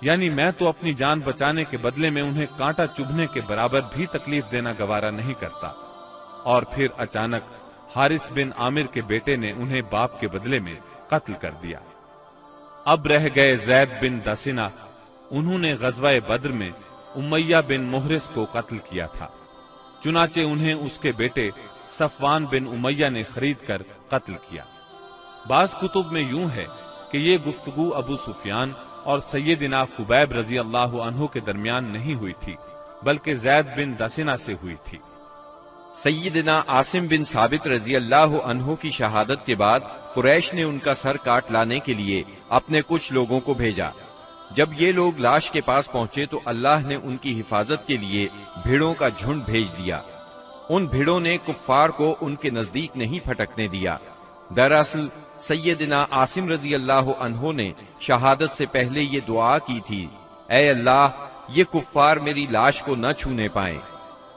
یعنی میں تو اپنی جان بچانے کے بدلے میں انہیں کانٹا چبھنے کے برابر بھی تکلیف دینا گوارا نہیں کرتا۔ اور پھر اچانک حارث بن عامر کے بیٹے نے انہیں باپ کے بدلے میں قتل کر دیا۔ اب رہ گئے زید بن دسنہ، انہوں نے غزوہ بدر میں امیہ بن محرز کو قتل کیا تھا، چنانچہ انہیں اس کے بیٹے صفوان بن امیہ نے خرید کر قتل کیا۔ بعض کتب میں یوں ہے کہ یہ گفتگو ابو سفیان اور سیدنا خبیب رضی اللہ عنہ کے درمیان نہیں ہوئی تھی، بلکہ زید بن دسنہ سے ہوئی تھی۔ سیدنا عاصم بن ثابت رضی اللہ عنہ کی شہادت کے بعد قریش نے ان کا سر کاٹ لانے کے لیے اپنے کچھ لوگوں کو بھیجا۔ جب یہ لوگ لاش کے پاس پہنچے تو اللہ نے ان کی حفاظت کے لیے بھیڑوں کا جھنڈ بھیج دیا۔ ان بھیڑوں نے کفار کو ان کے نزدیک نہیں پھٹکنے دیا۔ دراصل سیدنا عاصم رضی اللہ عنہ نے شہادت سے پہلے یہ دعا کی تھی، اے اللہ یہ کفار میری لاش کو نہ چھونے پائیں۔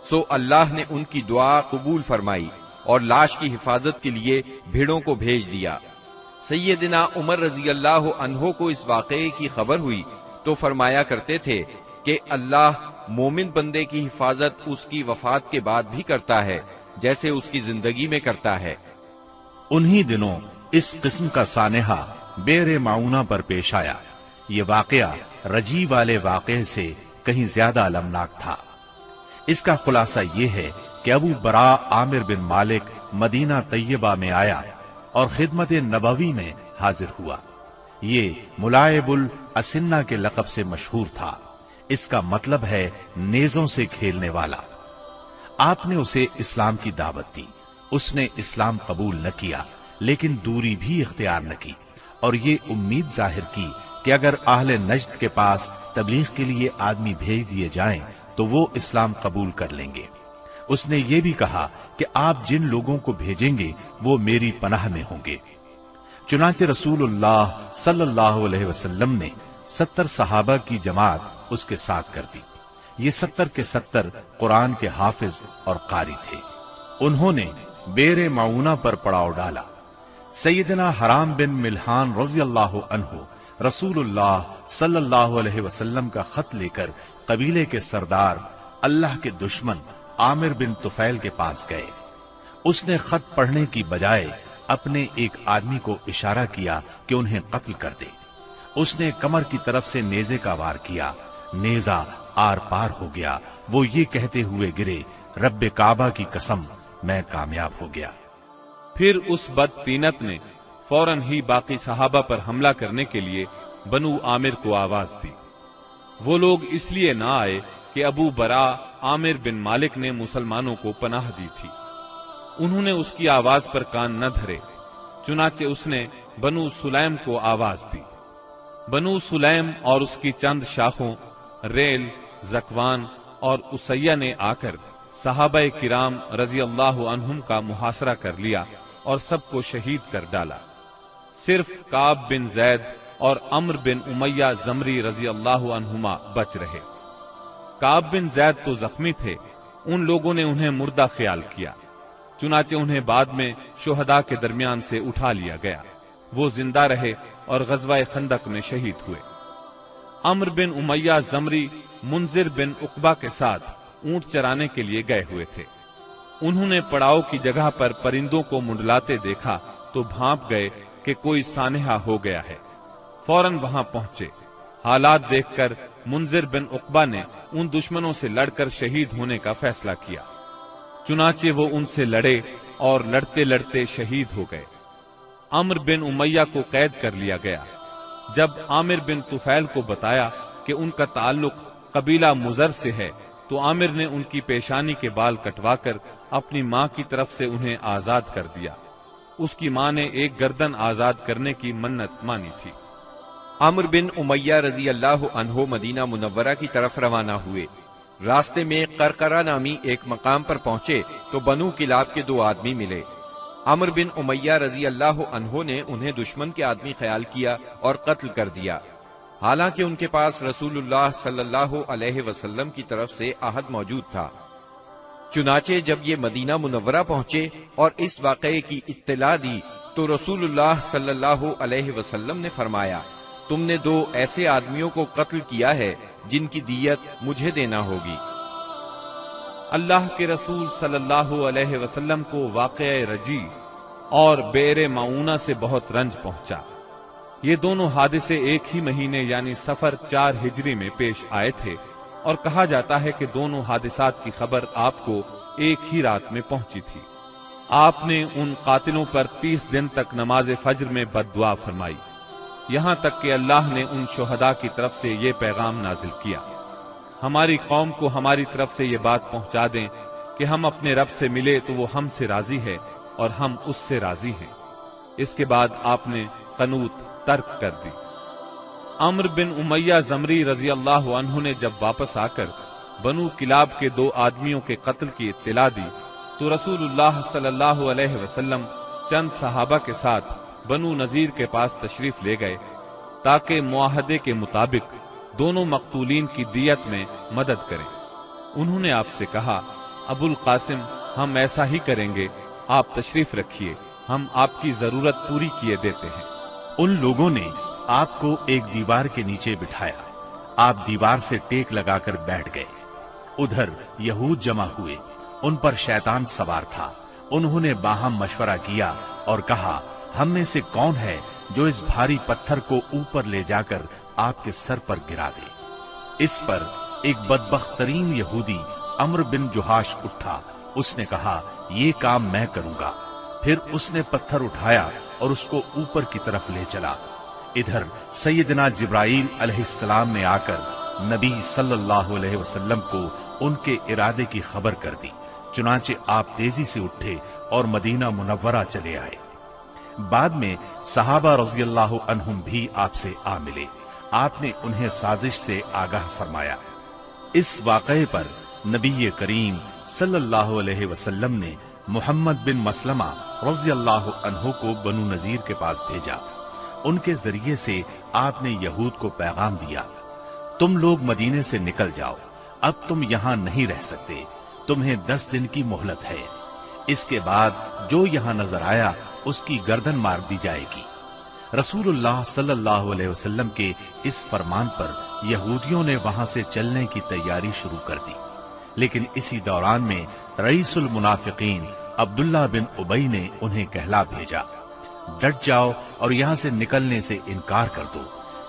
سو اللہ نے ان کی دعا قبول فرمائی اور لاش کی حفاظت کے لیے بھیڑوں کو بھیج دیا۔ سیدنا عمر رضی اللہ عنہ کو اس واقعے کی خبر ہوئی تو فرمایا کرتے تھے کہ اللہ مومن بندے کی حفاظت اس کی وفات کے بعد بھی کرتا ہے جیسے اس کی زندگی میں کرتا ہے۔ انہی دنوں اس قسم کا سانحہ بیر معونہ پر پیش آیا۔ یہ واقعہ رجی والے واقعے سے کہیں زیادہ المناک تھا۔ اس کا خلاصہ یہ ہے کہ ابو برا عامر بن مالک مدینہ طیبہ میں آیا اور خدمت نبوی میں حاضر ہوا۔ یہ ملائب الاسنہ کے لقب سے مشہور تھا۔ اس کا مطلب ہے نیزوں سے کھیلنے والا۔ آپ نے اسے اسلام کی دعوت دی۔ اس نے اسلام قبول نہ کیا، لیکن دوری بھی اختیار نہ کی، اور یہ امید ظاہر کی کہ اگر اہل نجد کے پاس تبلیغ کے لیے آدمی بھیج دیے جائیں تو وہ اسلام قبول کر لیں گے۔ اس نے یہ بھی کہا کہ آپ جن لوگوں کو بھیجیں گے وہ میری پناہ میں ہوں گے۔ چنانچہ رسول اللہ صلی اللہ علیہ وسلم نے 70 صحابہ کی جماعت اس کے ساتھ کر دی۔ یہ 70 کے 70 قرآن کے حافظ اور قاری تھے۔ انہوں نے بیر معونہ پر پڑاؤ ڈالا۔ سیدنا حرام بن ملحان رضی اللہ عنہ رسول اللہ صلی اللہ علیہ وسلم کا خط لے کر قبیلے کے سردار اللہ کے دشمن عامر بن طفیل کے پاس گئے۔ اس نے خط پڑھنے کی بجائے اپنے ایک آدمی کو اشارہ کیا کہ انہیں قتل کر دے۔ اس نے کمر کی طرف سے نیزے کا وار کیا، نیزہ آر پار ہو گیا۔ وہ یہ کہتے ہوئے گرے، رب کعبہ کی قسم میں کامیاب ہو گیا۔ پھر اس بدطینت نے فوراً ہی باقی صحابہ پر حملہ کرنے کے لیے بنو عامر کو آواز دی۔ وہ لوگ اس لیے نہ آئے کہ ابو برا عامر بن مالک نے مسلمانوں کو پناہ دی تھی۔ انہوں نے اس کی آواز پر کان نہ دھرے، چنانچہ اس نے بنو سلیم کو آواز دی۔ بنو سلیم اور اس کی چند شاخوں ریل، زکوان اور اسیہ نے آ کر صحابہ کرام رضی اللہ عنہم کا محاصرہ کر لیا اور سب کو شہید کر ڈالا۔ صرف کعب بن زید اور عمر بن امیہ زمری رضی اللہ عنہما بچ رہے۔ کعب بن زید تو زخمی تھے، ان لوگوں نے انہیں مردہ خیال کیا، چنانچہ انہیں بعد میں شہداء کے درمیان سے اٹھا لیا گیا۔ وہ زندہ رہے اور غزوہ خندق میں شہید ہوئے۔ عمر بن امیہ زمری منذر بن عقبہ کے ساتھ اونٹ چرانے کے لیے گئے ہوئے تھے۔ انہوں نے پڑاؤ کی جگہ پر پرندوں کو منڈلاتے دیکھا تو بھانپ گئے کہ کوئی سانحہ ہو گیا ہے۔ فوراً وہاں پہنچے۔ حالات دیکھ کر منذر بن عقبہ نے ان دشمنوں سے لڑ کر شہید ہونے کا فیصلہ کیا۔ چنانچہ وہ ان سے لڑے اور لڑتے لڑتے شہید ہو گئے۔ عمر بن امیہ کو قید کر لیا گیا۔ جب عامر بن طفیل کو بتایا کہ ان کا تعلق قبیلہ مزر سے ہے تو عامر نے ان کی پیشانی کے بال کٹوا کر اپنی ماں کی طرف سے انہیں آزاد کر دیا۔ اس کی ماں نے ایک گردن آزاد کرنے کی منت مانی تھی۔ عمر بن امیہ رضی اللہ عنہ مدینہ منورہ کی طرف روانہ ہوئے۔ راستے میں قرقرہ نامی ایک مقام پر پہنچے تو بنو کلاب کے 2 آدمی ملے۔ عمر بن امیہ رضی اللہ عنہ نے انہیں دشمن کے آدمی خیال کیا اور قتل کر دیا، حالانکہ ان کے پاس رسول اللہ صلی اللہ علیہ وسلم کی طرف سے عہد موجود تھا۔ چنانچہ جب یہ مدینہ منورہ پہنچے اور اس واقعے کی اطلاع دی تو رسول اللہ صلی اللہ علیہ وسلم نے فرمایا تم نے 2 ایسے آدمیوں کو قتل کیا ہے جن کی دیت مجھے دینا ہوگی۔ اللہ کے رسول صلی اللہ علیہ وسلم کو واقعہ رجی اور بئر معونہ سے بہت رنج پہنچا۔ یہ دونوں حادثے ایک ہی مہینے یعنی صفر 4 ہجری میں پیش آئے تھے، اور کہا جاتا ہے کہ دونوں حادثات کی خبر آپ کو ایک ہی رات میں پہنچی تھی۔ آپ نے ان قاتلوں پر 30 دن تک نماز فجر میں بد دعا فرمائی، یہاں تک کہ اللہ نے ان شہداء کی طرف سے یہ پیغام نازل کیا: ہماری قوم کو ہماری طرف سے یہ بات پہنچا دیں کہ ہم اپنے رب سے ملے تو وہ ہم سے راضی ہے اور ہم اس سے راضی ہیں۔ اس کے بعد آپ نے قنوت ترک کر دی۔ عمرو بن امیہ زمری رضی اللہ عنہ نے جب واپس آ کر بنو کلاب کے 2 آدمیوں کے قتل کی اطلاع دی تو رسول اللہ صلی اللہ علیہ وسلم چند صحابہ کے ساتھ بنو نذیر کے پاس تشریف لے گئے تاکہ معاہدے کے مطابق دونوں مقتولین کی دیت میں مدد کریں۔ انہوں نے آپ سے کہا: ابو القاسم، ہم ایسا ہی کریں گے، آپ تشریف رکھیے، ہم آپ کی ضرورت پوری کیے دیتے ہیں۔ ان لوگوں نے آپ کو ایک دیوار کے نیچے بٹھایا۔ آپ دیوار سے ٹیک لگا کر بیٹھ گئے۔ ادھر یہود جمع ہوئے، ان پر شیطان سوار تھا۔ انہوں نے باہم مشورہ کیا اور کہا: ہم میں سے کون ہے جو اس بھاری پتھر کو اوپر لے جا کر آپ کے سر پر گرا دے؟ اس پر ایک بدبخت ترین یہودی عمرو بن جہاش اٹھا۔ اس نے کہا: یہ کام میں کروں گا۔ پھر اس نے پتھر اٹھایا اور اس کو اوپر کی طرف لے چلا۔ ادھر سیدنا جبرائیل علیہ السلام نے آ کر نبی صلی اللہ علیہ وسلم کو ان کے ارادے کی خبر کر دی۔ چنانچہ آپ تیزی سے اٹھے اور مدینہ منورہ چلے آئے۔ بعد میں صحابہ رضی اللہ عنہم بھی آپ سے آ ملے۔ آپ نے انہیں سازش سے آگاہ فرمایا۔ اس واقعے پر نبی کریم صلی اللہ علیہ وسلم نے محمد بن مسلمہ رضی اللہ عنہ کو بنو نذیر کے پاس بھیجا۔ ان کے ذریعے سے آپ نے یہود کو پیغام دیا: تم لوگ مدینے سے نکل جاؤ، اب تم یہاں نہیں رہ سکتے، تمہیں 10 دن کی مہلت ہے۔ اس کے بعد جو یہاں نظر آیا اس کی گردن مار دی جائے گی۔ رسول اللہ صلی اللہ علیہ وسلم کے اس فرمان پر یہودیوں نے وہاں سے چلنے کی تیاری شروع کر دی، لیکن اسی دوران میں رئیس المنافقین عبداللہ بن ابی نے انہیں کہلا بھیجا: ڈٹ جاؤ اور یہاں سے نکلنے سے انکار کر دو۔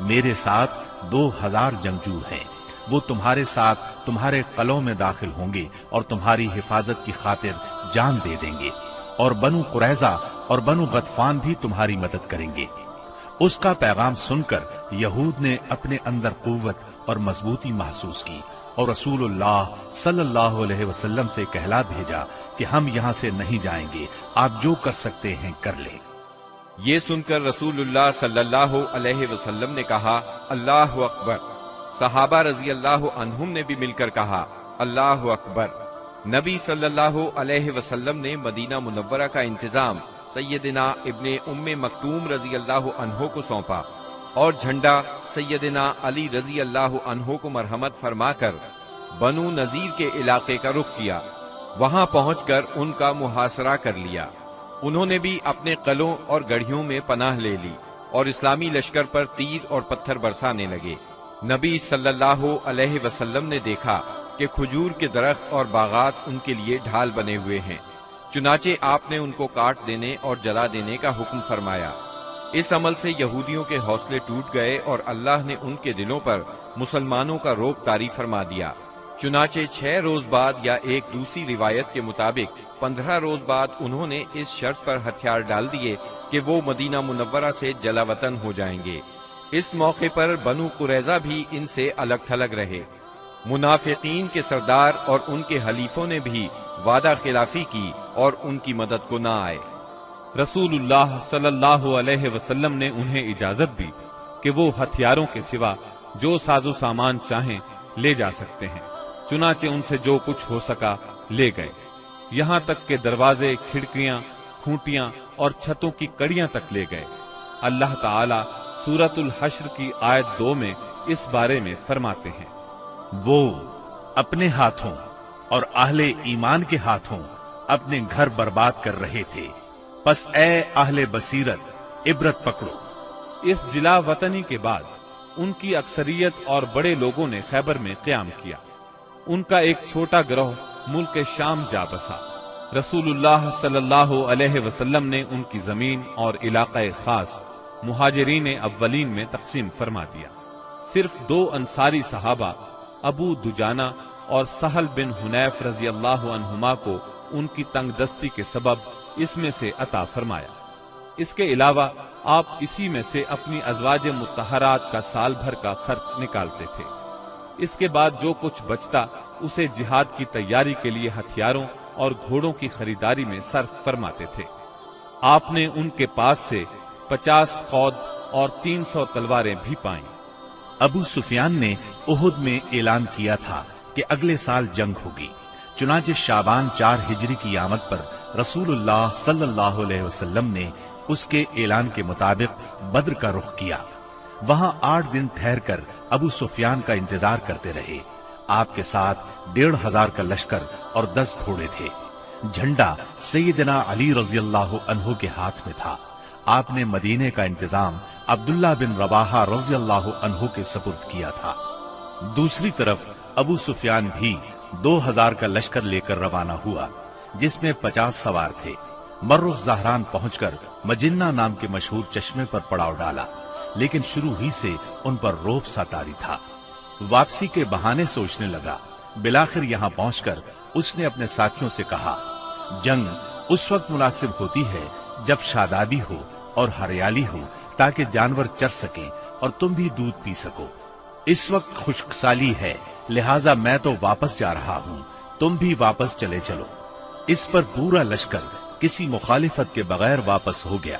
میرے ساتھ 2000 جنگجو ہیں، وہ تمہارے ساتھ تمہارے قلعوں میں داخل ہوں گے اور تمہاری حفاظت کی خاطر جان دے دیں گے، اور بنو قریظہ اور بنو غطفان بھی تمہاری مدد کریں گے۔ اس کا پیغام سن کر یہود نے اپنے اندر قوت اور مضبوطی محسوس کی اور رسول اللہ صلی اللہ علیہ وسلم سے کہلا بھیجا کہ ہم یہاں سے نہیں جائیں گے، آپ جو کر سکتے ہیں کر لیں۔ یہ سن کر رسول اللہ صلی اللہ علیہ وسلم نے کہا: اللہ اکبر۔ صحابہ رضی اللہ عنہم نے بھی مل کر کہا: اللہ اکبر۔ نبی صلی اللہ علیہ وسلم نے مدینہ منورہ کا انتظام سیدنا ابن ام مکتوم رضی اللہ عنہ کو سونپا اور جھنڈا سیدنا علی رضی اللہ عنہ کو مرحمت فرما کر بنو نذیر کے علاقے کا رخ کیا۔ وہاں پہنچ کر ان کا محاصرہ کر لیا۔ انہوں نے بھی اپنے قلعوں اور گڑھیوں میں پناہ لے لی اور اسلامی لشکر پر تیر اور پتھر برسانے لگے۔ نبی صلی اللہ علیہ وسلم نے دیکھا کہ کھجور کے درخت اور باغات ان کے لیے ڈھال بنے ہوئے ہیں، چنانچہ آپ نے ان کو کاٹ دینے اور جلا دینے کا حکم فرمایا۔ اس عمل سے یہودیوں کے حوصلے ٹوٹ گئے اور اللہ نے ان کے دلوں پر مسلمانوں کا روب طاری فرما دیا۔ چنانچہ 6 روز بعد یا ایک دوسری روایت کے مطابق 15 روز بعد انہوں نے اس شرط پر ہتھیار ڈال دیے کہ وہ مدینہ منورہ سے جلا وطن ہو جائیں گے۔ اس موقع پر بنو قریظہ بھی ان سے الگ تھلگ رہے۔ منافقین کے سردار اور ان کے حلیفوں نے بھی وعدہ خلافی کی اور ان کی مدد کو نہ آئے۔ رسول اللہ صلی اللہ علیہ وسلم نے انہیں اجازت دی کہ وہ ہتھیاروں کے سوا جو ساز و سامان چاہیں لے جا سکتے ہیں۔ چنانچہ ان سے جو کچھ ہو سکا لے گئے، یہاں تک کہ دروازے، کھڑکیاں، کھوٹیاں اور چھتوں کی کڑیاں تک لے گئے۔ اللہ تعالی سورۃ الحشر کی آیت 2 میں اس بارے میں فرماتے ہیں: وہ اپنے ہاتھوں اور اہل ایمان کے ہاتھوں اپنے گھر برباد کر رہے تھے، پس اے اہل بصیرت عبرت پکڑو۔ اس جلا وطنی کے بعد ان کی اکثریت اور بڑے لوگوں نے خیبر میں قیام کیا۔ ان کا ایک چھوٹا گروہ ملک شام جا بسا۔ رسول اللہ صلی اللہ علیہ وسلم نے ان کی زمین اور علاقہ خاص مہاجرین اولین میں تقسیم فرما دیا۔ صرف 2 انصاری صحابہ ابو دجانہ اور سہل بن حنیف رضی اللہ عنہما کو ان کی تنگ دستی کے سبب اس میں سے عطا فرمایا۔ اس کے علاوہ آپ اسی میں سے اپنی ازواج مطہرات کا سال بھر کا خرچ نکالتے تھے۔ اس کے بعد جو کچھ بچتا اسے جہاد کی تیاری کے لیے ہتھیاروں اور گھوڑوں کی خریداری میں صرف فرماتے تھے۔ آپ نے ان کے پاس سے 50 خود اور 300 تلواریں بھی پائیں۔ ابو سفیان نے احد میں اعلان کیا تھا کہ اگلے سال جنگ ہوگی، چنانچہ شعبان 4 ہجری کی آمد پر رسول اللہ صلی اللہ علیہ وسلم نے اس کے اعلان کے مطابق بدر کا رخ کیا۔ وہاں 8 دن ٹھہر کر ابو سفیان کا انتظار کرتے رہے۔ آپ کے ساتھ 1500 کا لشکر اور 10 گھوڑے تھے۔ جھنڈا سیدنا علی رضی اللہ عنہ کے ہاتھ میں تھا۔ آپ نے مدینے کا انتظام عبداللہ بن رواحہ رضی اللہ عنہ کے سپرد کیا تھا۔ دوسری طرف ابو سفیان بھی 2000 کا لشکر لے کر روانہ ہوا، جس میں 50 سوار تھے۔ مر الزہران پہنچ کر مجنہ نام کے مشہور چشمے پر پڑاؤ ڈالا، لیکن شروع ہی سے ان پر رعب سا طاری تھا۔ واپسی کے بہانے سوچنے لگا۔ بالآخر یہاں پہنچ کر اس نے اپنے ساتھیوں سے کہا، جنگ اس وقت مناسب ہوتی ہے جب شادابی ہو اور ہریالی ہو، تاکہ جانور چر سکیں اور تم بھی دودھ پی سکو۔ اس وقت خشک سالی ہے، لہٰذا میں تو واپس جا رہا ہوں، تم بھی واپس چلے چلو۔ اس پر پورا لشکر کسی مخالفت کے بغیر واپس ہو گیا۔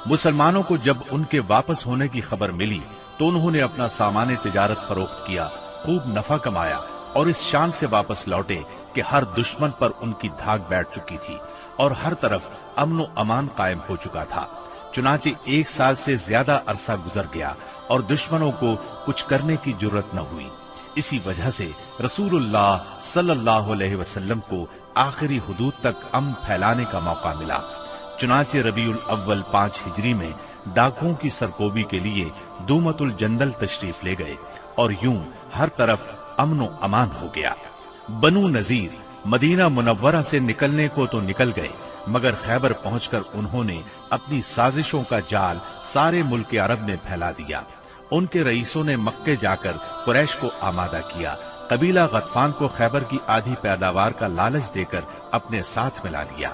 مسلمانوں کو جب ان کے واپس ہونے کی خبر ملی تو انہوں نے اپنا سامان تجارت فروخت کیا، خوب نفع کمایا اور اس شان سے واپس لوٹے کہ ہر دشمن پر ان کی دھاک بیٹھ چکی تھی اور ہر طرف امن و امان قائم ہو چکا تھا۔ چنانچہ 1 سال سے زیادہ عرصہ گزر گیا اور دشمنوں کو کچھ کرنے کی جرت نہ ہوئی۔ اسی وجہ سے رسول اللہ صلی اللہ علیہ وسلم کو آخری حدود تک امن پھیلانے کا موقع ملا۔ چنانچہ ربیع الاول 5 ہجری میں ڈاکوؤں کی سرکوبی کے لیے دومت الجندل تشریف لے گئے اور یوں ہر طرف امن و امان ہو گیا۔ بنو نذیر مدینہ منورہ سے نکلنے کو تو نکل گئے، مگر خیبر پہنچ کر انہوں نے اپنی سازشوں کا جال سارے ملک عرب میں پھیلا دیا۔ ان کے رئیسوں نے مکے جا کر قریش کو آمادہ کیا۔ قبیلہ غطفان کو خیبر کی آدھی پیداوار کا لالچ دے کر اپنے ساتھ ملا لیا۔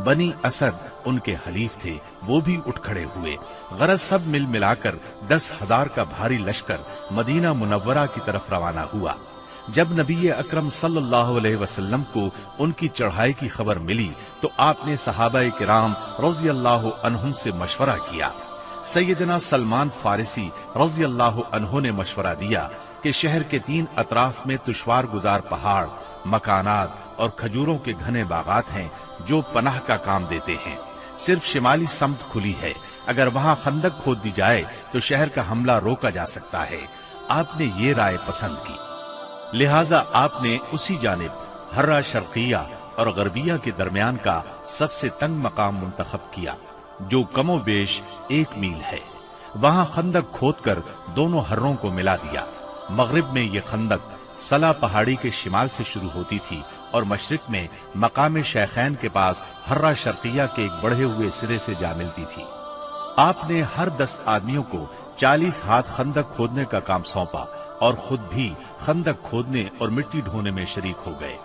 بنی اسد ان کے حلیف تھے، وہ بھی اٹھ کھڑے ہوئے۔ غرض سب مل ملا کر 10,000 کا بھاری لشکر مدینہ منورہ کی طرف روانہ ہوا۔ جب نبی اکرم صلی اللہ علیہ وسلم کو ان کی چڑھائی کی خبر ملی تو آپ نے صحابہ کرام رضی اللہ عنہم سے مشورہ کیا۔ سیدنا سلمان فارسی رضی اللہ عنہ نے مشورہ دیا کہ شہر کے 3 اطراف میں دشوار گزار پہاڑ، مکانات اور کھجوروں کے گھنے باغات ہیں جو پناہ کا کام دیتے ہیں۔ صرف شمالی سمت کھلی ہے، اگر وہاں خندق کھود دی جائے تو شہر کا حملہ روکا جا سکتا ہے۔ آپ نے یہ رائے پسند کی، لہٰذا آپ نے اسی جانب ہرہ شرقیہ اور غربیہ کے درمیان کا سب سے تنگ مقام منتخب کیا، جو کم و بیش 1 میل ہے۔ وہاں خندق کھود کر دونوں ہروں کو ملا دیا۔ مغرب میں یہ خندق سلا پہاڑی کے شمال سے شروع ہوتی تھی اور مشرق میں مقام شیخین کے پاس ہرہ شرقیہ کے ایک بڑھے ہوئے سرے سے جا ملتی تھی۔ آپ نے ہر 10 آدمیوں کو 40 ہاتھ خندق کھودنے کا کام سونپا اور خود بھی خندق کھودنے اور مٹی ڈھونے میں شریک ہو گئے۔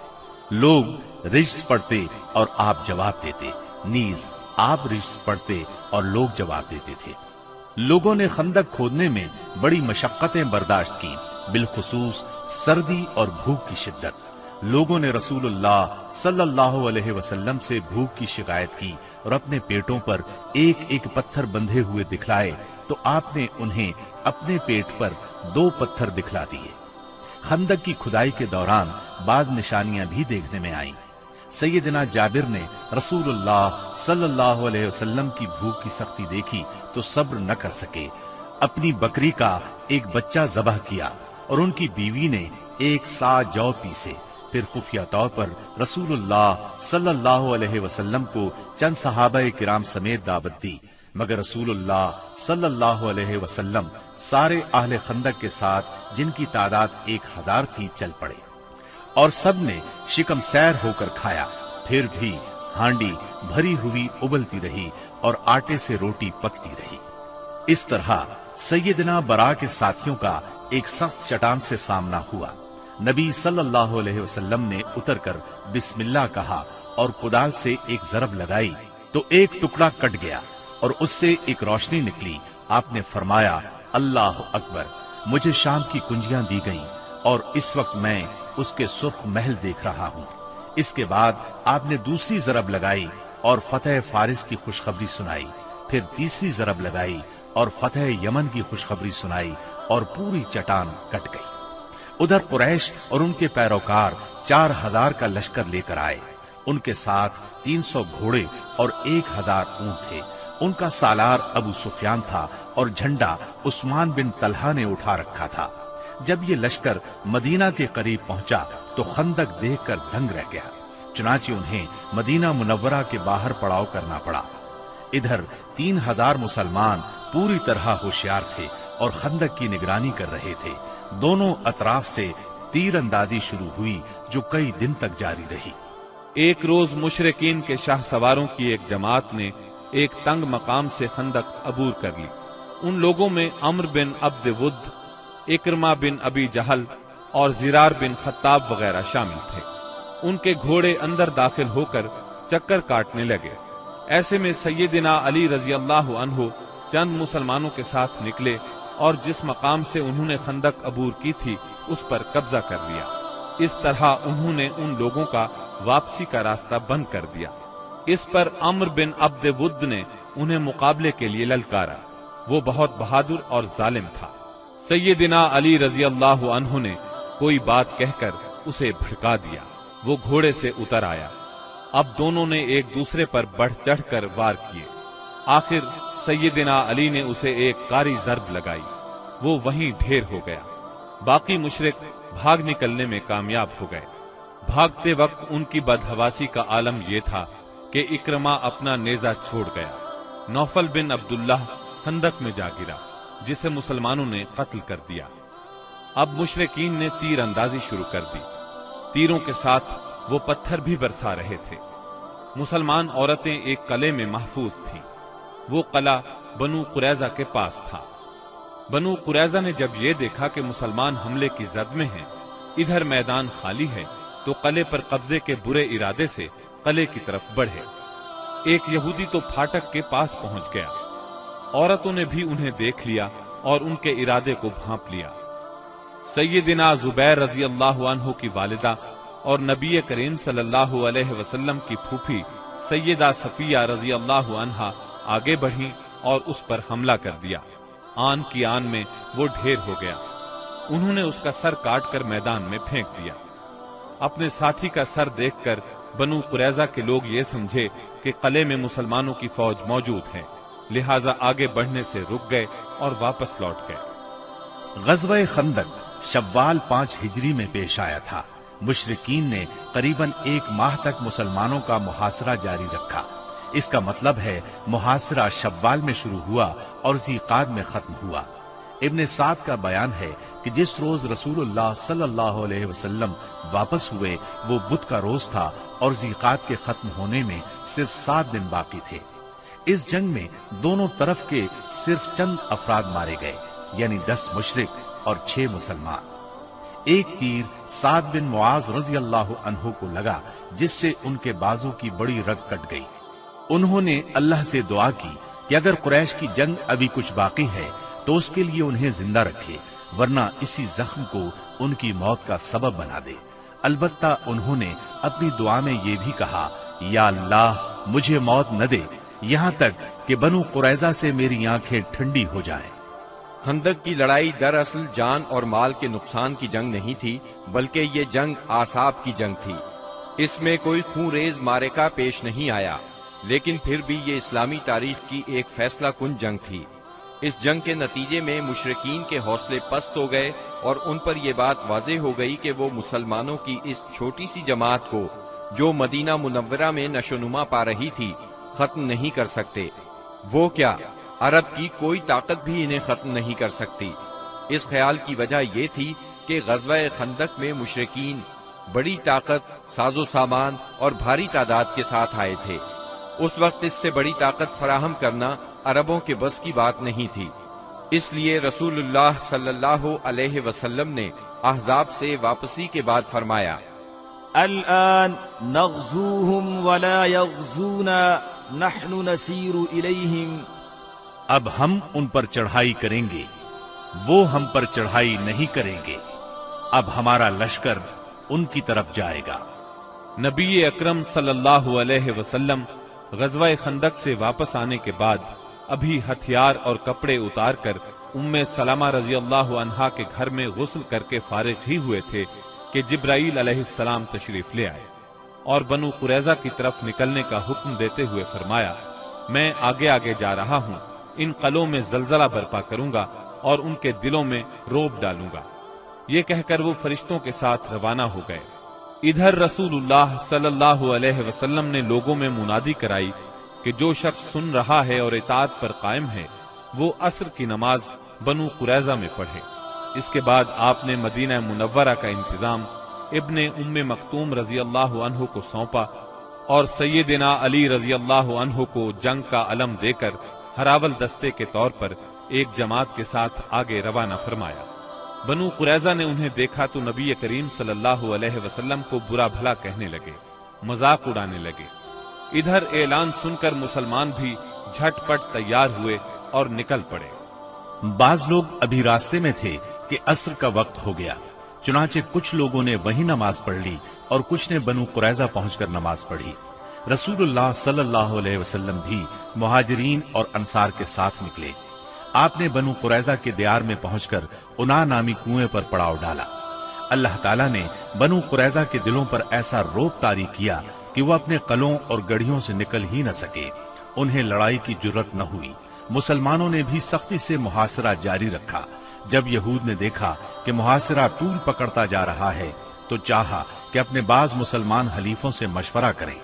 لوگ رجز پڑھتے اور آپ جواب دیتے، نیز آپ رجز پڑھتے اور لوگ جواب دیتے تھے۔ لوگوں نے خندق کھودنے میں بڑی مشقتیں برداشت کی، بالخصوص سردی اور بھوک کی شدت۔ لوگوں نے رسول اللہ صلی اللہ علیہ وسلم سے بھوک کی شکایت کی اور اپنے پیٹوں پر 1 پتھر بندھے ہوئے دکھلائے تو آپ نے انہیں اپنے پیٹ پر 2 پتھر دکھلا دیے۔ خندق کی کھدائی کے دوران بعض نشانیاں بھی دیکھنے میں آئیں۔ سیدنا جابر نے رسول اللہ صلی اللہ علیہ وسلم کی بھوک کی سختی دیکھی تو صبر نہ کر سکے، اپنی بکری کا ایک بچہ ذبح کیا اور ان کی بیوی نے 1 سا جو پیسے۔ پھر خفیہ طور پر رسول اللہ صلی اللہ علیہ وسلم کو چند صحابہ کرام سمیت دعوت دی۔ مگر رسول اللہ صلی اللہ علیہ وسلم سارے اہل خندق کے ساتھ جن کی تعداد 1000 تھی چل پڑے اور سب نے شکم سیر ہو کر کھایا. پھر بھی ہانڈی بھری ہوئی ابلتی رہی اور آٹے سے روٹی پکتی رہی. اس طرح سیدنا برا کے ساتھیوں کا ایک سخت چٹان سے سامنا ہوا. نبی صلی اللہ علیہ وسلم نے اتر کر بسم اللہ کہا اور کدال سے ایک ضرب لگائی تو ایک ٹکڑا کٹ گیا اور اس سے ایک روشنی نکلی. آپ نے فرمایا اللہ اکبر. مجھے شام کی کنجیاں دی گئیں اور اس وقت میں اس کے سرخ محل دیکھ رہا ہوں. اس کے بعد آپ نے دوسری ضرب لگائی اور فتح فارس کی خوشخبری سنائی. پھر تیسری ضرب لگائی اور فتح یمن کی خوشخبری سنائی اور پوری چٹان کٹ گئی. ادھر قریش اور ان کے پیروکار 4000 کا لشکر لے کر آئے. ان کے ساتھ 300 گھوڑے اور 1000 اونٹ تھے. ان کا سالار ابو سفیان تھا اور جھنڈا عثمان بن طلحہ نے اٹھا رکھا تھا. جب یہ لشکر مدینہ کے قریب پہنچا تو خندق دیکھ کر دنگ رہ گیا. چنانچہ انہیں مدینہ منورہ کے باہر پڑاؤ کرنا پڑا. ادھر 3000 مسلمان پوری طرح ہوشیار تھے اور خندق کی نگرانی کر رہے تھے. دونوں اطراف سے تیر اندازی شروع ہوئی جو کئی دن تک جاری رہی. ایک روز مشرکین کے شاہ سواروں کی ایک جماعت نے ایک تنگ مقام سے خندق عبور کر لی. ان لوگوں میں عمرو بن عبد ود، اکرمہ بن ابی جہل اور زرار بن خطاب وغیرہ شامل تھے. ان کے گھوڑے اندر داخل ہو کر چکر کاٹنے لگے. ایسے میں سیدنا علی رضی اللہ عنہ چند مسلمانوں کے ساتھ نکلے اور جس مقام سے انہوں نے خندق عبور کی تھی اس پر قبضہ کر لیا. اس طرح انہوں نے ان لوگوں کا واپسی کا راستہ بند کر دیا. اس پر عمرو بن عبد ود نے انہیں مقابلے کے لیے للکارا. وہ بہت بہادر اور ظالم تھا. سیدنا علی رضی اللہ عنہ نے کوئی بات کہہ کر اسے بھڑکا دیا. وہ گھوڑے سے اتر آیا. اب دونوں نے ایک دوسرے پر بڑھ چڑھ کر وار کیے. آخر سیدنا علی نے اسے ایک کاری ضرب لگائی. وہ وہیں ڈھیر ہو گیا. باقی مشرک بھاگ نکلنے میں کامیاب ہو گئے. بھاگتے وقت ان کی بدحواسی کا عالم یہ تھا کہ اکرمہ اپنا نیزہ چھوڑ گیا. نوفل بن عبداللہ خندق میں جا گرا جسے مسلمانوں نے قتل کر دیا. اب مشرکین نے تیر اندازی شروع کر دی. تیروں کے ساتھ وہ پتھر بھی برسا رہے تھے. مسلمان عورتیں ایک قلعے میں محفوظ تھیں. وہ قلعہ بنو قریظہ کے پاس تھا. بنو قریظہ نے جب یہ دیکھا کہ مسلمان حملے کی زد میں ہیں، ادھر میدان خالی ہے، تو قلعے پر قبضے کے برے ارادے سے قلعے کی طرف بڑھے. ایک یہودی تو پھاٹک کے پاس پہنچ گیا. عورتوں نے بھی انہیں دیکھ لیا اور ان کے ارادے کو بھانپ لیا. سیدنا زبیر رضی اللہ عنہ کی والدہ اور نبی کریم صلی اللہ علیہ وسلم کی پھوپھی سیدہ صفیہ رضی اللہ عنہا آگے بڑھی اور اس پر حملہ کر دیا. آن کی آن میں وہ ڈھیر ہو گیا. انہوں نے اس کا سر کاٹ کر میدان میں پھینک دیا. اپنے ساتھی کا سر دیکھ کر بنو قریظہ کے لوگ یہ سمجھے کہ قلعے میں مسلمانوں کی فوج موجود ہے، لہٰذا آگے بڑھنے سے رک گئے اور واپس لوٹ گئے. غزوہ خندق شوال 5 ہجری میں پیش آیا تھا. مشرکین نے قریباً 1 ماہ تک مسلمانوں کا محاصرہ جاری رکھا. اس کا مطلب ہے محاصرہ شوال میں شروع ہوا اور ذیقعد میں ختم ہوا. ابن سعد کا بیان ہے کہ جس روز رسول اللہ صلی اللہ علیہ وسلم واپس ہوئے وہ بدھ کا روز تھا اور ذیقعد کے ختم ہونے میں صرف 7 دن باقی تھے. اس جنگ میں دونوں طرف کے صرف چند افراد مارے گئے، یعنی 10 مشرک اور 6 مسلمان. ایک تیر سعد بن معاذ رضی اللہ عنہ کو لگا جس سے ان کے بازو کی بڑی رگ کٹ گئی. انہوں نے اللہ سے دعا کی کہ اگر قریش کی جنگ ابھی کچھ باقی ہے تو اس کے لیے انہیں زندہ رکھے، ورنہ اسی زخم کو ان کی موت کا سبب بنا دے. البتہ انہوں نے اپنی دعا میں یہ بھی کہا، یا اللہ مجھے موت نہ دے یہاں تک کہ بنو قریظہ سے میری آنکھیں ٹھنڈی ہو جائیں. خندق کی لڑائی دراصل جان اور مال کے نقصان کی جنگ نہیں تھی، بلکہ یہ جنگ اعصاب کی جنگ تھی. اس میں کوئی خون ریز معرکہ پیش نہیں آیا، لیکن پھر بھی یہ اسلامی تاریخ کی ایک فیصلہ کن جنگ تھی. اس جنگ کے نتیجے میں مشرکین کے حوصلے پست ہو گئے اور ان پر یہ بات واضح ہو گئی کہ وہ مسلمانوں کی اس چھوٹی سی جماعت کو جو مدینہ منورہ میں نشو نما پا رہی تھی ختم نہیں کر سکتے. وہ کیا، عرب کی کوئی طاقت بھی انہیں ختم نہیں کر سکتی۔ اس خیال کی وجہ یہ تھی کہ غزوہ خندق میں مشرکین بڑی طاقت، ساز و سامان اور بھاری تعداد کے ساتھ آئے تھے۔ اس وقت اس سے بڑی طاقت فراہم کرنا عربوں کے بس کی بات نہیں تھی۔ اس لیے رسول اللہ صلی اللہ علیہ وسلم نے احزاب سے واپسی کے بعد فرمایا، الآن نغزوهم ولا يغزونا نحن نسير إليهم۔ اب ہم ان پر چڑھائی کریں گے، وہ ہم پر چڑھائی نہیں کریں گے۔ اب ہمارا لشکر ان کی طرف جائے گا۔ نبی اکرم صلی اللہ علیہ وسلم غزوہ خندق سے واپس آنے کے بعد ابھی ہتھیار اور کپڑے اتار کر ام سلمہ رضی اللہ عنہا کے گھر میں غسل کر کے فارغ ہی ہوئے تھے کہ جبرائیل علیہ السلام تشریف لے آئے اور بنو قریظہ کی طرف نکلنے کا حکم دیتے ہوئے فرمایا، میں آگے آگے جا رہا ہوں، ان قلعوں میں زلزلہ برپا کروں گا اور ان کے دلوں میں روب ڈالوں گا۔ یہ کہہ کر وہ فرشتوں کے ساتھ روانہ ہو گئے۔ ادھر رسول اللہ صلی اللہ علیہ وسلم نے لوگوں میں منادی کرائی کہ جو شخص سن رہا ہے اور اطاعت پر قائم ہے وہ عصر کی نماز بنو قریظہ میں پڑھے۔ اس کے بعد آپ نے مدینہ منورہ کا انتظام ابن ام مکتوم رضی اللہ عنہ کو سونپا اور سیدنا علی رضی اللہ عنہ کو جنگ کا علم دے کر ہراول دستے کے طور پر ایک جماعت کے ساتھ آگے روانہ فرمایا۔ بنو قریظہ نے انہیں دیکھا تو نبی کریم صلی اللہ علیہ وسلم کو برا بھلا کہنے لگے، مذاق اڑانے لگے۔ ادھر اعلان سن کر مسلمان بھی جھٹ پٹ تیار ہوئے اور نکل پڑے۔ بعض لوگ ابھی راستے میں تھے کہ عصر کا وقت ہو گیا، چنانچہ کچھ لوگوں نے وہیں نماز پڑھ لی اور کچھ نے بنو قریظہ پہنچ کر نماز پڑھی۔ رسول اللہ صلی اللہ علیہ وسلم بھی مہاجرین اور انصار کے ساتھ نکلے۔ آپ نے بنو قریظہ کے دیار میں پہنچ کر انا نامی کنویں پر پڑاؤ ڈالا۔ اللہ تعالیٰ نے بنو قریظہ کے دلوں پر ایسا روب طاری کیا کہ وہ اپنے قلعوں اور گڑھیوں سے نکل ہی نہ سکے۔ انہیں لڑائی کی جرت نہ ہوئی۔ مسلمانوں نے بھی سختی سے محاصرہ جاری رکھا۔ جب یہود نے دیکھا کہ محاصرہ طول پکڑتا جا رہا ہے تو چاہا کہ اپنے بعض مسلمان حلیفوں سے مشورہ کریں۔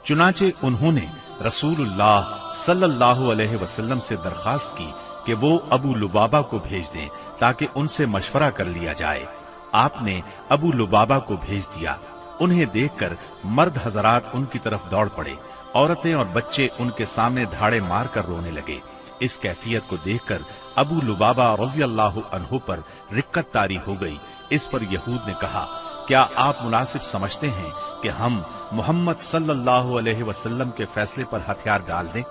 چنانچہ انہوں نے رسول اللہ صلی اللہ علیہ وسلم سے درخواست کی کہ وہ ابو لبابہ کو بھیج دیں تاکہ ان سے مشورہ کر لیا جائے۔ آپ نے ابو لبابہ کو بھیج دیا۔ انہیں دیکھ کر مرد حضرات ان کی طرف دوڑ پڑے، عورتیں اور بچے ان کے سامنے دھاڑے مار کر رونے لگے۔ اس کیفیت کو دیکھ کر ابو لبابہ رضی اللہ عنہ پر رقت طاری ہو گئی۔ اس پر یہود نے کہا، کیا آپ مناسب سمجھتے ہیں کہ ہم محمد صلی اللہ علیہ وسلم کے فیصلے پر ہتھیار ڈال دیں؟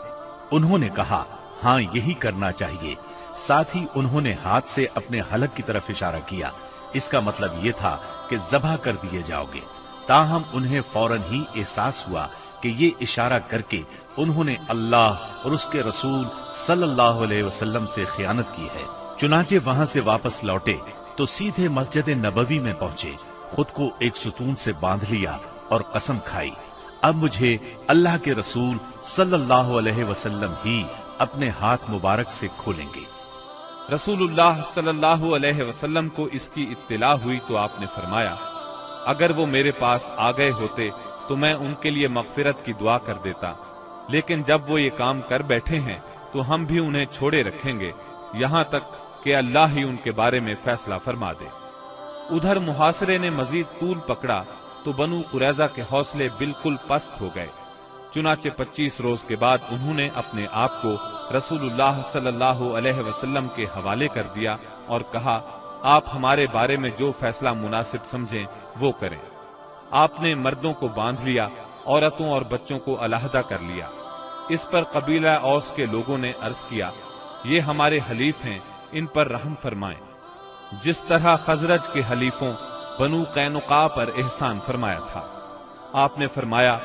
انہوں نے کہا، ہاں یہی کرنا چاہیے۔ ساتھ ہی انہوں نے ہاتھ سے اپنے حلق کی طرف اشارہ کیا۔ اس کا مطلب یہ تھا کہ ذبح کر دیے جاؤ گے۔ تاہم انہیں فوراً ہی احساس ہوا کہ یہ اشارہ کر کے انہوں نے اللہ اور اس کے رسول صلی اللہ علیہ وسلم سے خیانت کی ہے۔ چنانچہ وہاں سے واپس لوٹے تو سیدھے مسجد نبوی میں پہنچے، خود کو ایک ستون سے باندھ لیا اور قسم کھائی، اب مجھے اللہ کے رسول صلی اللہ علیہ وسلم ہی اپنے ہاتھ مبارک سے کھولیں گے۔ رسول اللہ صلی اللہ علیہ وسلم کو اس کی اطلاع ہوئی تو آپ نے فرمایا، اگر وہ میرے پاس آ گئے ہوتے تو میں ان کے لیے مغفرت کی دعا کر دیتا، لیکن جب وہ یہ کام کر بیٹھے ہیں تو ہم بھی انہیں چھوڑے رکھیں گے یہاں تک کہ اللہ ہی ان کے بارے میں فیصلہ فرما دے۔ ادھر محاصرے نے مزید طول پکڑا تو بنو قریظہ کے حوصلے بالکل پست ہو گئے۔ چنانچہ 25 روز کے بعد انہوں نے اپنے آپ کو رسول اللہ صلی اللہ علیہ وسلم کے حوالے کر دیا اور کہا، آپ ہمارے بارے میں جو فیصلہ مناسب سمجھیں وہ کریں۔ آپ نے مردوں کو باندھ لیا، عورتوں اور بچوں کو علیحدہ کر لیا۔ اس پر قبیلہ اوس کے لوگوں نے عرض کیا، یہ ہمارے حلیف ہیں، ان پر رحم فرمائیں، جس طرح خزرج کے حلیفوں بنو قینقاع پر احسان فرمایا تھا۔ آپ نے فرمایا،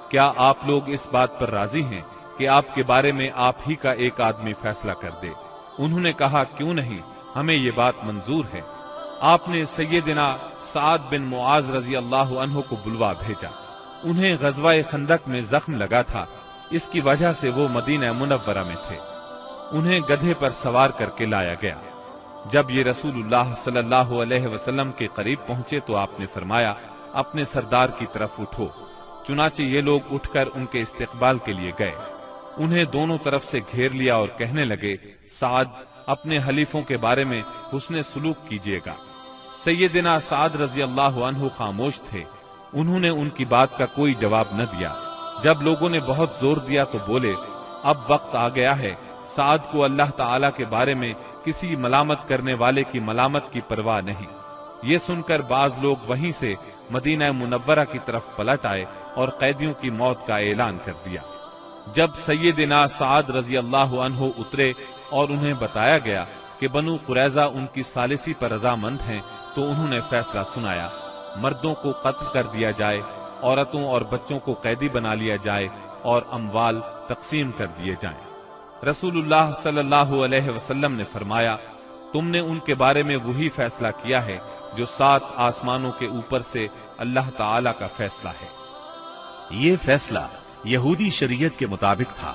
کیا آپ لوگ اس بات پر راضی ہیں کہ آپ کے بارے میں آپ ہی کا ایک آدمی فیصلہ کر دے؟ انہوں نے کہا، کیوں نہیں، ہمیں یہ بات منظور ہے۔ آپ نے سیدنا سعد بن معاذ رضی اللہ عنہ کو بلوا بھیجا۔ انہیں غزوہ خندق میں زخم لگا تھا، اس کی وجہ سے وہ مدینہ منورہ میں تھے۔ انہیں گدھے پر سوار کر کے لایا گیا۔ جب یہ رسول اللہ صلی اللہ علیہ وسلم کے قریب پہنچے تو آپ نے فرمایا، اپنے سردار کی طرف اٹھو۔ چنانچہ یہ لوگ اٹھ کر ان کے استقبال کے لیے گئے۔ انہیں دونوں طرف سے گھیر لیا اور کہنے لگے، سعد اپنے حلیفوں کے بارے میں حسن سلوک کیجیے گا۔ سیدنا سعد رضی اللہ عنہ خاموش تھے، انہوں نے ان کی بات کا کوئی جواب نہ دیا۔ جب لوگوں نے بہت زور دیا تو بولے، اب وقت آ گیا ہے، سعد کو اللہ تعالی کے بارے میں کسی ملامت کرنے والے کی ملامت کی پرواہ نہیں۔ یہ سن کر بعض لوگ وہیں سے مدینہ منورہ کی طرف پلٹ آئے اور قیدیوں کی موت کا اعلان کر دیا۔ جب سیدنا سعد رضی اللہ عنہ اترے اور انہیں بتایا گیا کہ بنو قریظہ ان کی ثالثی پر رضامند ہیں تو انہوں نے فیصلہ سنایا، مردوں کو قتل کر دیا جائے، عورتوں اور بچوں کو قیدی بنا لیا جائے اور اموال تقسیم کر دیے جائیں۔ رسول اللہ صلی اللہ علیہ وسلم نے فرمایا، تم نے ان کے بارے میں وہی فیصلہ کیا ہے جو 7 آسمانوں کے اوپر سے اللہ تعالی کا فیصلہ ہے۔ یہ فیصلہ یہودی شریعت کے مطابق تھا،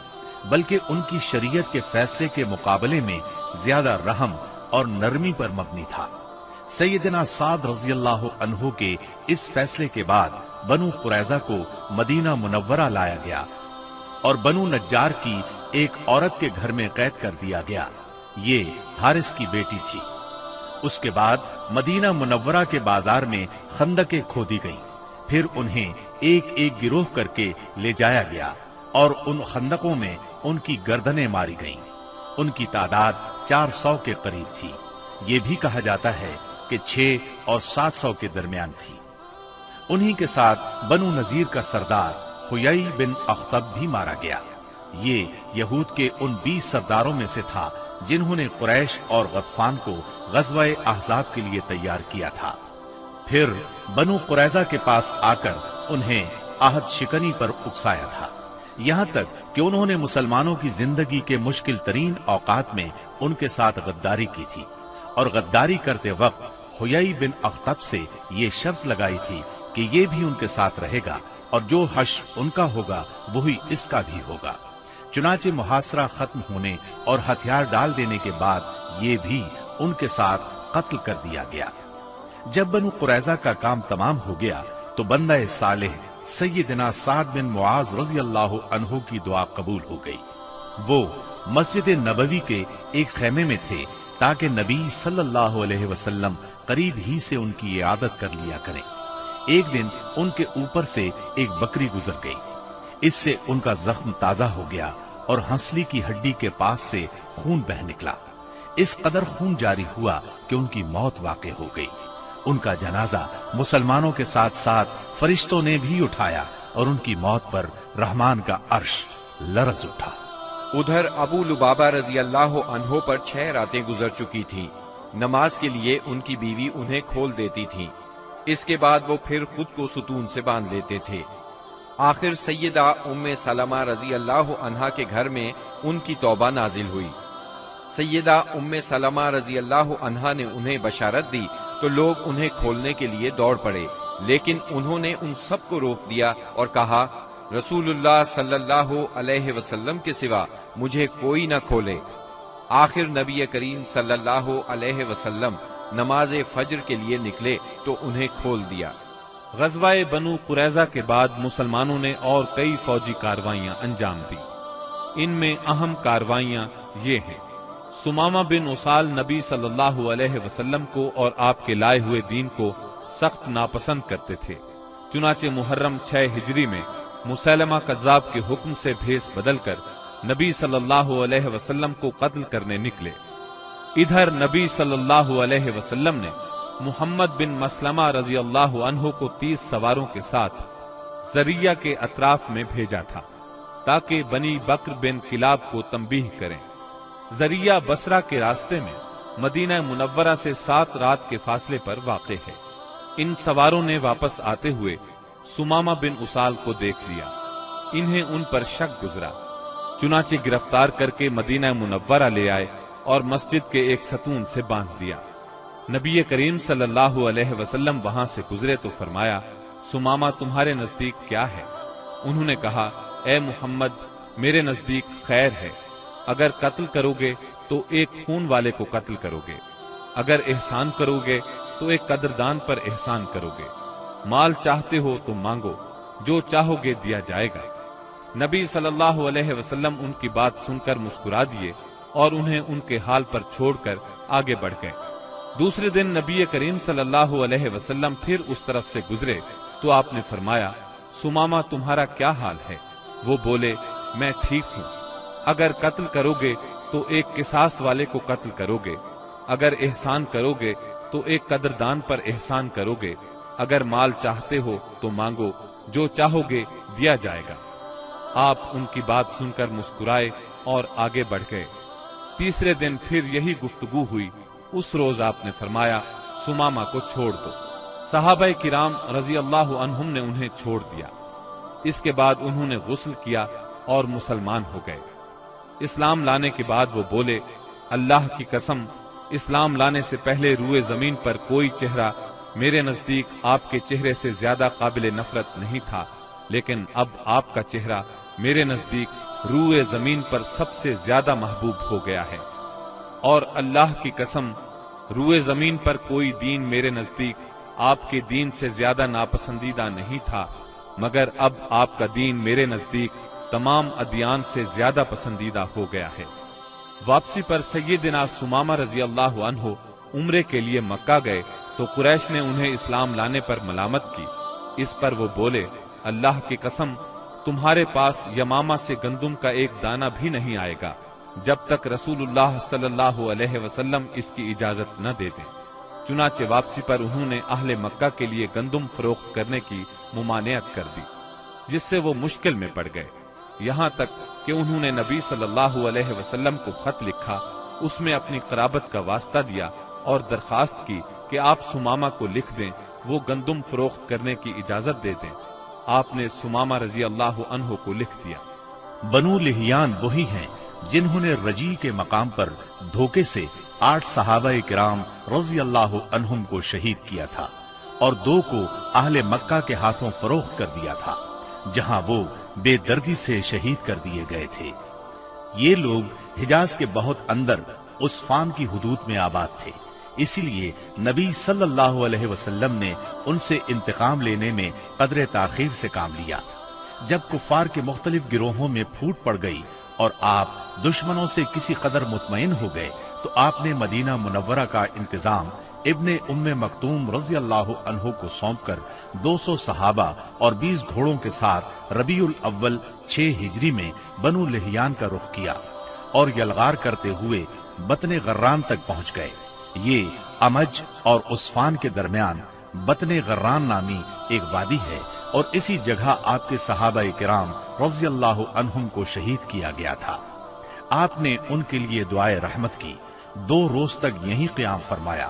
بلکہ ان کی شریعت کے فیصلے کے مقابلے میں زیادہ رحم اور نرمی پر مبنی تھا۔ سیدنا سعد رضی اللہ عنہ کے اس فیصلے کے بعد بنو قریظہ کو مدینہ منورہ لایا گیا اور بنو نجار کی ایک عورت کے گھر میں قید کر دیا گیا۔ یہ حارث کی بیٹی تھی۔ اس کے بعد مدینہ منورہ کے بازار میں خندقیں کھودی گئیں، پھر انہیں ایک ایک گروہ کر کے لے جایا گیا اور ان خندقوں میں ان کی گردنیں ماری گئیں۔ ان کی تعداد 400 کے قریب تھی۔ یہ بھی کہا جاتا ہے کہ 6 اور 700 کے درمیان تھی۔ انہی کے ساتھ بنو نذیر کا سردار حیی بن اخطب بھی مارا گیا۔ یہ یہود کے ان 20 سرداروں میں سے تھا جنہوں نے قریش اور غطفان کو غزوہ احزاب کے لیے تیار کیا تھا۔ پھر بنو قریظہ کے پاس آ کر انہیں عہد شکنی پر اکسایا تھا، یہاں تک کہ انہوں نے مسلمانوں کی زندگی کے مشکل ترین اوقات میں ان کے ساتھ غداری کی تھی، اور غداری کرتے وقت حیی بن اخطب سے یہ شرط لگائی تھی کہ یہ بھی ان کے ساتھ رہے گا اور جو حشر ان کا ہوگا وہی اس کا بھی ہوگا۔ چنانچہ محاصرہ ختم ہونے اور ہتھیار ڈال دینے کے بعد یہ بھی ان کے ساتھ قتل کر دیا گیا۔ جب بنو قریظہ کا کام تمام ہو گیا تو بندہ صالح سیدنا سعد بن معاذ رضی اللہ عنہ کی دعا قبول ہو گئی۔ وہ مسجد نبوی کے ایک خیمے میں تھے تاکہ نبی صلی اللہ علیہ وسلم قریب ہی سے ان کی عیادت کر لیا کریں۔ ایک دن ان کے اوپر سے ایک بکری گزر گئی، اس سے ان کا زخم تازہ ہو گیا اور ہنسلی کی ہڈی کے پاس سے خون بہ نکلا۔ اس قدر خون جاری ہوا کہ ان کی موت واقع ہو گئی۔ ان کا جنازہ مسلمانوں کے ساتھ ساتھ فرشتوں نے بھی اٹھایا اور ان کی موت پر رحمان کا عرش لرز اٹھا۔ ادھر ابو لبابہ رضی اللہ عنہ پر 6 راتیں گزر چکی تھیں۔ نماز کے لیے ان کی بیوی انہیں کھول دیتی تھی، اس کے بعد وہ پھر خود کو ستون سے باندھ لیتے تھے۔ آخر سیدہ ام سلمہ رضی اللہ عنہا کے گھر میں ان کی توبہ نازل ہوئی۔ سیدہ ام سلمہ رضی اللہ عنہا نے انہیں بشارت دی تو لوگ انہیں کھولنے کے لیے دوڑ پڑے، لیکن انہوں نے ان سب کو روک دیا اور کہا، رسول اللہ صلی اللہ علیہ وسلم کے سوا مجھے کوئی نہ کھولے۔ آخر نبی کریم صلی اللہ علیہ وسلم نماز فجر کے لیے نکلے تو انہیں کھول دیا۔ غزوہ بنو قریظہ کے بعد مسلمانوں نے اور کئی فوجی کاروائیاں انجام دی۔ ان میں اہم کاروائیاں یہ ہیں: سمامہ بن اسال نبی صلی اللہ علیہ وسلم کو اور آپ کے لائے ہوئے دین کو سخت ناپسند کرتے تھے، چنانچہ محرم 6 ہجری میں مسیلمہ کذاب کے حکم سے بھیس بدل کر نبی صلی اللہ علیہ وسلم کو قتل کرنے نکلے۔ ادھر نبی صلی اللہ علیہ وسلم نے محمد بن مسلمہ رضی اللہ عنہ کو 30 سواروں کے ساتھ زریہ کے اطراف میں بھیجا تھا تاکہ بنی بکر بن کلاب کو تنبیہ کریں۔ زریہ بصرہ کے راستے میں مدینہ منورہ سے 7 رات کے فاصلے پر واقع ہے۔ ان سواروں نے واپس آتے ہوئے سمامہ بن اسال کو دیکھ لیا، انہیں ان پر شک گزرا، چنانچہ گرفتار کر کے مدینہ منورہ لے آئے اور مسجد کے ایک ستون سے باندھ دیا۔ نبی کریم صلی اللہ علیہ وسلم وہاں سے گزرے تو فرمایا، سمامہ تمہارے نزدیک کیا ہے؟ انہوں نے کہا، اے محمد، میرے نزدیک خیر ہے، اگر قتل کرو گے تو ایک خون والے کو قتل کرو گے، اگر احسان کرو گے تو ایک قدردان پر احسان کرو گے، مال چاہتے ہو تو مانگو، جو چاہو گے دیا جائے گا۔ نبی صلی اللہ علیہ وسلم ان کی بات سن کر مسکرا دیے اور انہیں ان کے حال پر چھوڑ کر آگے بڑھ گئے۔ دوسرے دن نبی کریم صلی اللہ علیہ وسلم پھر اس طرف سے گزرے تو آپ نے فرمایا، سمامہ تمہارا کیا حال ہے؟ وہ بولے، میں ٹھیک ہوں۔ اگر قتل کرو گے تو ایک قصاص والے کو قتل کرو گے، اگر احسان کرو گے تو ایک قدردان پر احسان کرو گے، اگر مال چاہتے ہو تو مانگو، جو چاہو گے دیا جائے گا۔ آپ ان کی بات سن کر مسکرائے اور آگے بڑھ گئے۔ تیسرے دن پھر یہی گفتگو ہوئی۔ اس روز آپ نے فرمایا، سمامہ کو چھوڑ دو۔ صحابہ کرام رضی اللہ عنہم نے انہیں چھوڑ دیا۔ اس کے بعد انہوں نے غسل کیا اور مسلمان ہو گئے۔ اسلام لانے کے بعد وہ بولے، اللہ کی قسم، اسلام لانے سے پہلے روئے زمین پر کوئی چہرہ میرے نزدیک آپ کے چہرے سے زیادہ قابل نفرت نہیں تھا، لیکن اب آپ کا چہرہ میرے نزدیک روئے زمین پر سب سے زیادہ محبوب ہو گیا ہے، اور اللہ کی قسم، روئے زمین پر کوئی دین میرے نزدیک آپ کے دین سے زیادہ ناپسندیدہ نہیں تھا، مگر اب آپ کا دین میرے نزدیک تمام ادیان سے زیادہ پسندیدہ ہو گیا ہے۔ واپسی پر سیدنا سمامہ رضی اللہ عنہ عمرے کے لیے مکہ گئے تو قریش نے انہیں اسلام لانے پر ملامت کی۔ اس پر وہ بولے، اللہ کی قسم، تمہارے پاس یمامہ سے گندم کا ایک دانہ بھی نہیں آئے گا جب تک رسول اللہ صلی اللہ علیہ وسلم اس کی اجازت نہ دے دیں۔ چنانچہ واپسی پر انہوں نے اہل مکہ کے لیے گندم فروخت کرنے کی ممانعت کر دی، جس سے وہ مشکل میں پڑ گئے، یہاں تک کہ انہوں نے نبی صلی اللہ علیہ وسلم کو خط لکھا، اس میں اپنی قرابت کا واسطہ دیا اور درخواست کی کہ آپ سمامہ کو لکھ دیں، وہ گندم فروخت کرنے کی اجازت دے دیں۔ آپ نے سمامہ رضی اللہ عنہ کو لکھ دیا۔ بنو لحیان وہی ہیں جنہوں نے رجی کے مقام پر دھوکے سے 8 صحابہ کرام رضی اللہ عنہم کو شہید کیا تھا اور 2 کو اہل مکہ کے ہاتھوں فروخت کر دیا تھا، جہاں وہ بے دردی سے شہید کر دیے گئے تھے۔ یہ لوگ حجاز کے بہت اندر عصفان کی حدود میں آباد تھے، اسی لیے نبی صلی اللہ علیہ وسلم نے ان سے انتقام لینے میں قدر تاخیر سے کام لیا۔ جب کفار کے مختلف گروہوں میں پھوٹ پڑ گئی اور آپ دشمنوں سے کسی قدر مطمئن ہو گئے تو آپ نے مدینہ منورہ کا انتظام ابن ام مکتوم رضی اللہ عنہ کو سونپ کر 200 صحابہ اور 20 گھوڑوں کے ساتھ ربیع الاول 6 ہجری میں بنو لحیان کا رخ کیا اور یلغار کرتے ہوئے بطن غران تک پہنچ گئے۔ یہ امج اور عصفان کے درمیان بطن غران نامی ایک وادی ہے اور اسی جگہ آپ کے صحابہ کرام رضی اللہ عنہم کو شہید کیا گیا تھا۔ آپ نے ان کے لیے دعائے رحمت کی، 2 روز تک یہیں قیام فرمایا۔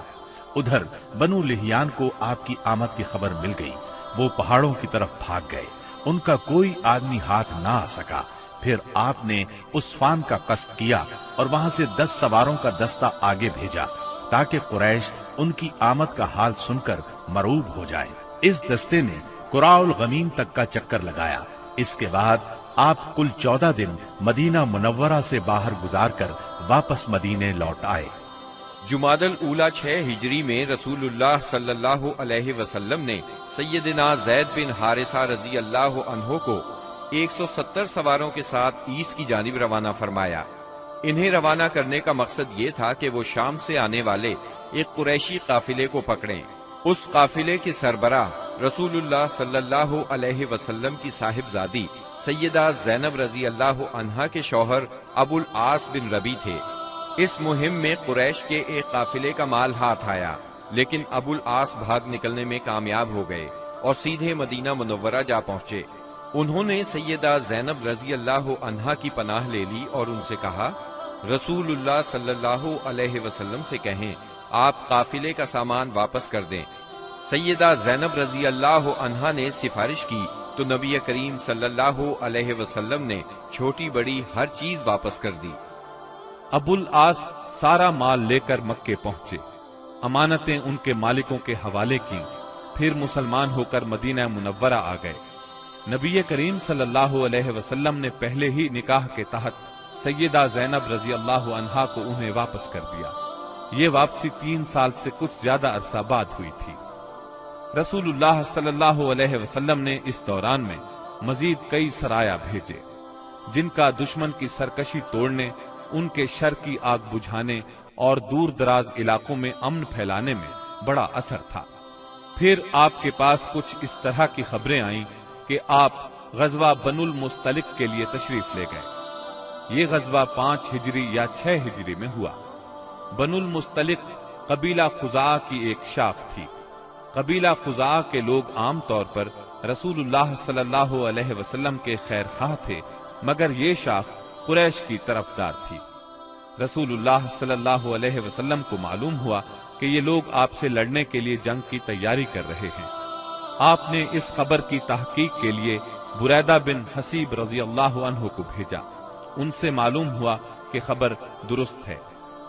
ادھر بنو لحیان کو آپ کی آمد کی خبر مل گئی، وہ پہاڑوں کی طرف بھاگ گئے، ان کا کوئی آدمی ہاتھ نہ آ سکا۔ پھر آپ نے عصفان کا قصد کیا اور وہاں سے 10 سواروں کا دستہ آگے بھیجا تاکہ قریش ان کی آمد کا حال سن کر مرعوب ہو جائے۔ اس دستے نے قراء الغمیم تک کا چکر لگایا۔ اس کے بعد آپ کل 14 دن مدینہ منورہ سے باہر گزار کر واپس مدینے لوٹ آئے۔ جمادی الاولیٰ 6 ہجری میں رسول اللہ صلی اللہ علیہ وسلم نے سیدنا زید بن حارثہ رضی اللہ عنہ کو 170 سواروں کے ساتھ عیس کی جانب روانہ فرمایا۔ انہیں روانہ کرنے کا مقصد یہ تھا کہ وہ شام سے آنے والے ایک قریشی قافلے کو پکڑیں۔ اس قافلے کے سربراہ رسول اللہ صلی اللہ علیہ وسلم کی صاحبزادی سیدہ زینب رضی اللہ عنہا کے شوہر ابو العاص بن ربی تھے۔ اس مہم میں قریش کے ایک قافلے کا مال ہاتھ آیا، لیکن ابو العاص بھاگ نکلنے میں کامیاب ہو گئے اور سیدھے مدینہ منورہ جا پہنچے۔ انہوں نے سیدہ زینب رضی اللہ عنہا کی پناہ لے لی اور ان سے کہا، رسول اللہ صلی اللہ علیہ وسلم سے کہیں آپ قافلے کا سامان واپس کر دیں۔ سیدہ زینب رضی اللہ عنہا نے سفارش کی تو نبی کریم صلی اللہ علیہ وسلم نے چھوٹی بڑی ہر چیز واپس کر دی۔ ابو العاص سارا مال لے کر مکے پہنچے، امانتیں ان کے مالکوں کے حوالے کی، پھر مسلمان ہو کر مدینہ منورہ آ گئے۔ نبی کریم صلی اللہ علیہ وسلم نے پہلے ہی نکاح کے تحت سیدہ زینب رضی اللہ عنہا کو انہیں واپس کر دیا۔ یہ واپسی 3 سال سے کچھ زیادہ عرصہ بعد ہوئی تھی۔ رسول اللہ صلی اللہ علیہ وسلم نے اس دوران میں مزید کئی سرایا بھیجے۔ جن کا دشمن کی سرکشی توڑنے، ان کے شر کی آگ بجھانے اور دور دراز علاقوں میں امن پھیلانے میں بڑا اثر تھا۔ پھر آپ کے پاس کچھ اس طرح کی خبریں آئیں کہ آپ غزوہ بنو المستلق کے لیے تشریف لے گئے۔ یہ غزوہ 5 ہجری یا 6 ہجری میں ہوا۔ بنو المستلق قبیلہ خزاعہ کی ایک شاخ تھی۔ قبیلہ خزاعہ کے لوگ عام طور پر رسول اللہ صلی اللہ علیہ وسلم کے خیر خواہ تھے، مگر یہ شاخ قریش کی طرفدار تھی۔ رسول اللہ صلی اللہ علیہ وسلم کو معلوم ہوا کہ یہ لوگ آپ سے لڑنے کے لیے جنگ کی تیاری کر رہے ہیں۔ آپ نے اس خبر کی تحقیق کے لیے بریدہ بن حسیب رضی اللہ عنہ کو بھیجا۔ ان سے معلوم ہوا کہ خبر درست ہے،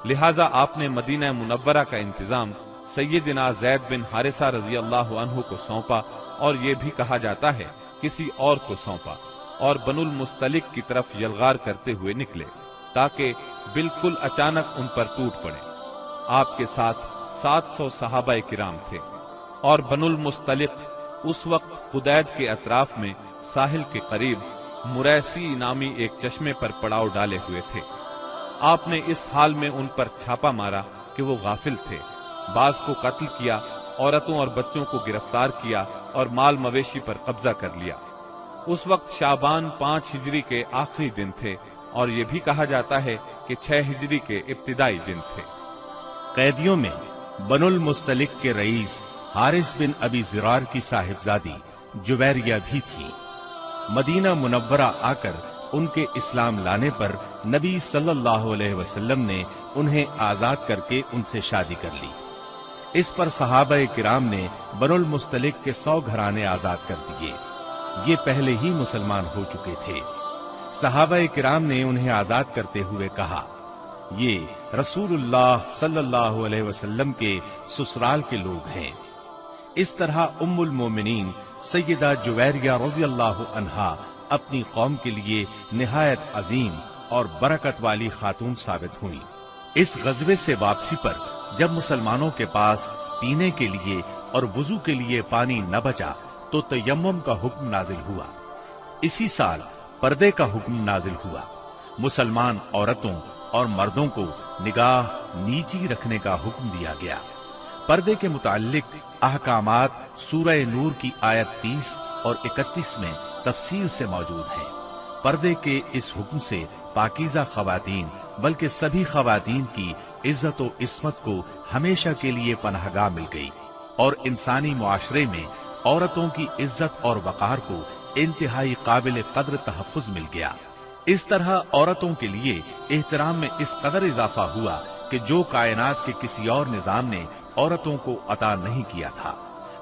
لہذا آپ نے مدینہ منورہ کا انتظام سیدنا زید بن حارثہ رضی اللہ عنہ کو سونپا، اور یہ بھی کہا جاتا ہے کسی اور کو سونپا، اور بنو المستلق کی طرف یلغار کرتے ہوئے نکلے تاکہ بالکل اچانک ان پر ٹوٹ پڑے۔ آپ کے ساتھ 700 صحابہ کرام تھے، اور بنو المستلق اس وقت خدید کے اطراف میں ساحل کے قریب مریسی نامی ایک چشمے پر پڑاؤ ڈالے ہوئے تھے۔ آپ نے اس حال میں ان پر چھاپا مارا کہ وہ غافل تھے، بعض کو قتل کیا، عورتوں اور بچوں کو گرفتار کیا اور مال مویشی پر قبضہ کر لیا۔ اس وقت شعبان 5 ہجری کے آخری دن تھے، اور یہ بھی کہا جاتا ہے کہ 6 ہجری کے ابتدائی دن تھے۔ قیدیوں میں بنو المستلق کے رئیس حارث بن ابی زرار کی صاحبزادی جویریہ بھی تھی۔ مدینہ منورہ آ کر ان کے اسلام لانے پر نبی صلی اللہ علیہ وسلم نے انہیں آزاد کر کے ان سے شادی کر لی۔ اس پر صحابہ کرام نے بنو المستلق کے 100 گھرانے آزاد کر دیے۔ یہ پہلے ہی مسلمان ہو چکے تھے۔ صحابہ کرام نے انہیں آزاد کرتے ہوئے کہا، یہ رسول اللہ صلی اللہ علیہ وسلم کے سسرال کے لوگ ہیں۔ اس طرح ام المومنین سیدہ جویریہ رضی اللہ عنہا اپنی قوم کے لیے نہایت عظیم اور برکت والی خاتون ثابت ہوئی۔ اس غزوے سے واپسی پر جب مسلمانوں کے پاس پینے کے لیے اور وضو کے لیے پانی نہ بچا تو تیمم کا حکم نازل ہوا۔ اسی سال پردے کا حکم نازل ہوا۔ مسلمان عورتوں اور مردوں کو نگاہ نیچی رکھنے کا حکم دیا گیا۔ پردے کے متعلق احکامات سورہ نور کی آیت 30 اور 31 میں تفصیل سے موجود ہیں۔ پردے کے اس حکم سے پاکیزہ خواتین بلکہ سبھی خواتین کی عزت و عصمت کو ہمیشہ کے لیے پناہ گاہ مل گئی، اور انسانی معاشرے میں عورتوں کی عزت اور وقار کو انتہائی قابل قدر تحفظ مل گیا۔ اس طرح عورتوں کے لیے احترام میں اس قدر اضافہ ہوا کہ جو کائنات کے کسی اور نظام نے عورتوں کو عطا نہیں کیا تھا۔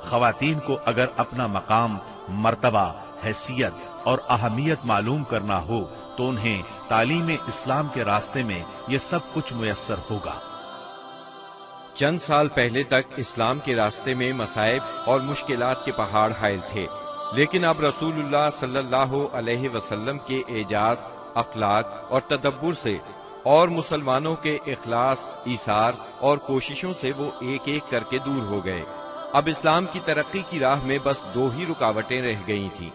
خواتین کو اگر اپنا مقام، مرتبہ، حیثیت اور اہمیت معلوم کرنا ہو تو انہیں تعلیم اسلام کے راستے میں یہ سب کچھ میسر ہوگا۔ چند سال پہلے تک اسلام کے راستے میں مصائب اور مشکلات کے پہاڑ حائل تھے، لیکن اب رسول اللہ صلی اللہ علیہ وسلم کے اعجاز، اخلاق اور تدبر سے اور مسلمانوں کے اخلاص، ایثار اور کوششوں سے وہ ایک ایک کر کے دور ہو گئے۔ اب اسلام کی ترقی کی راہ میں بس 2 ہی رکاوٹیں رہ گئی تھیں،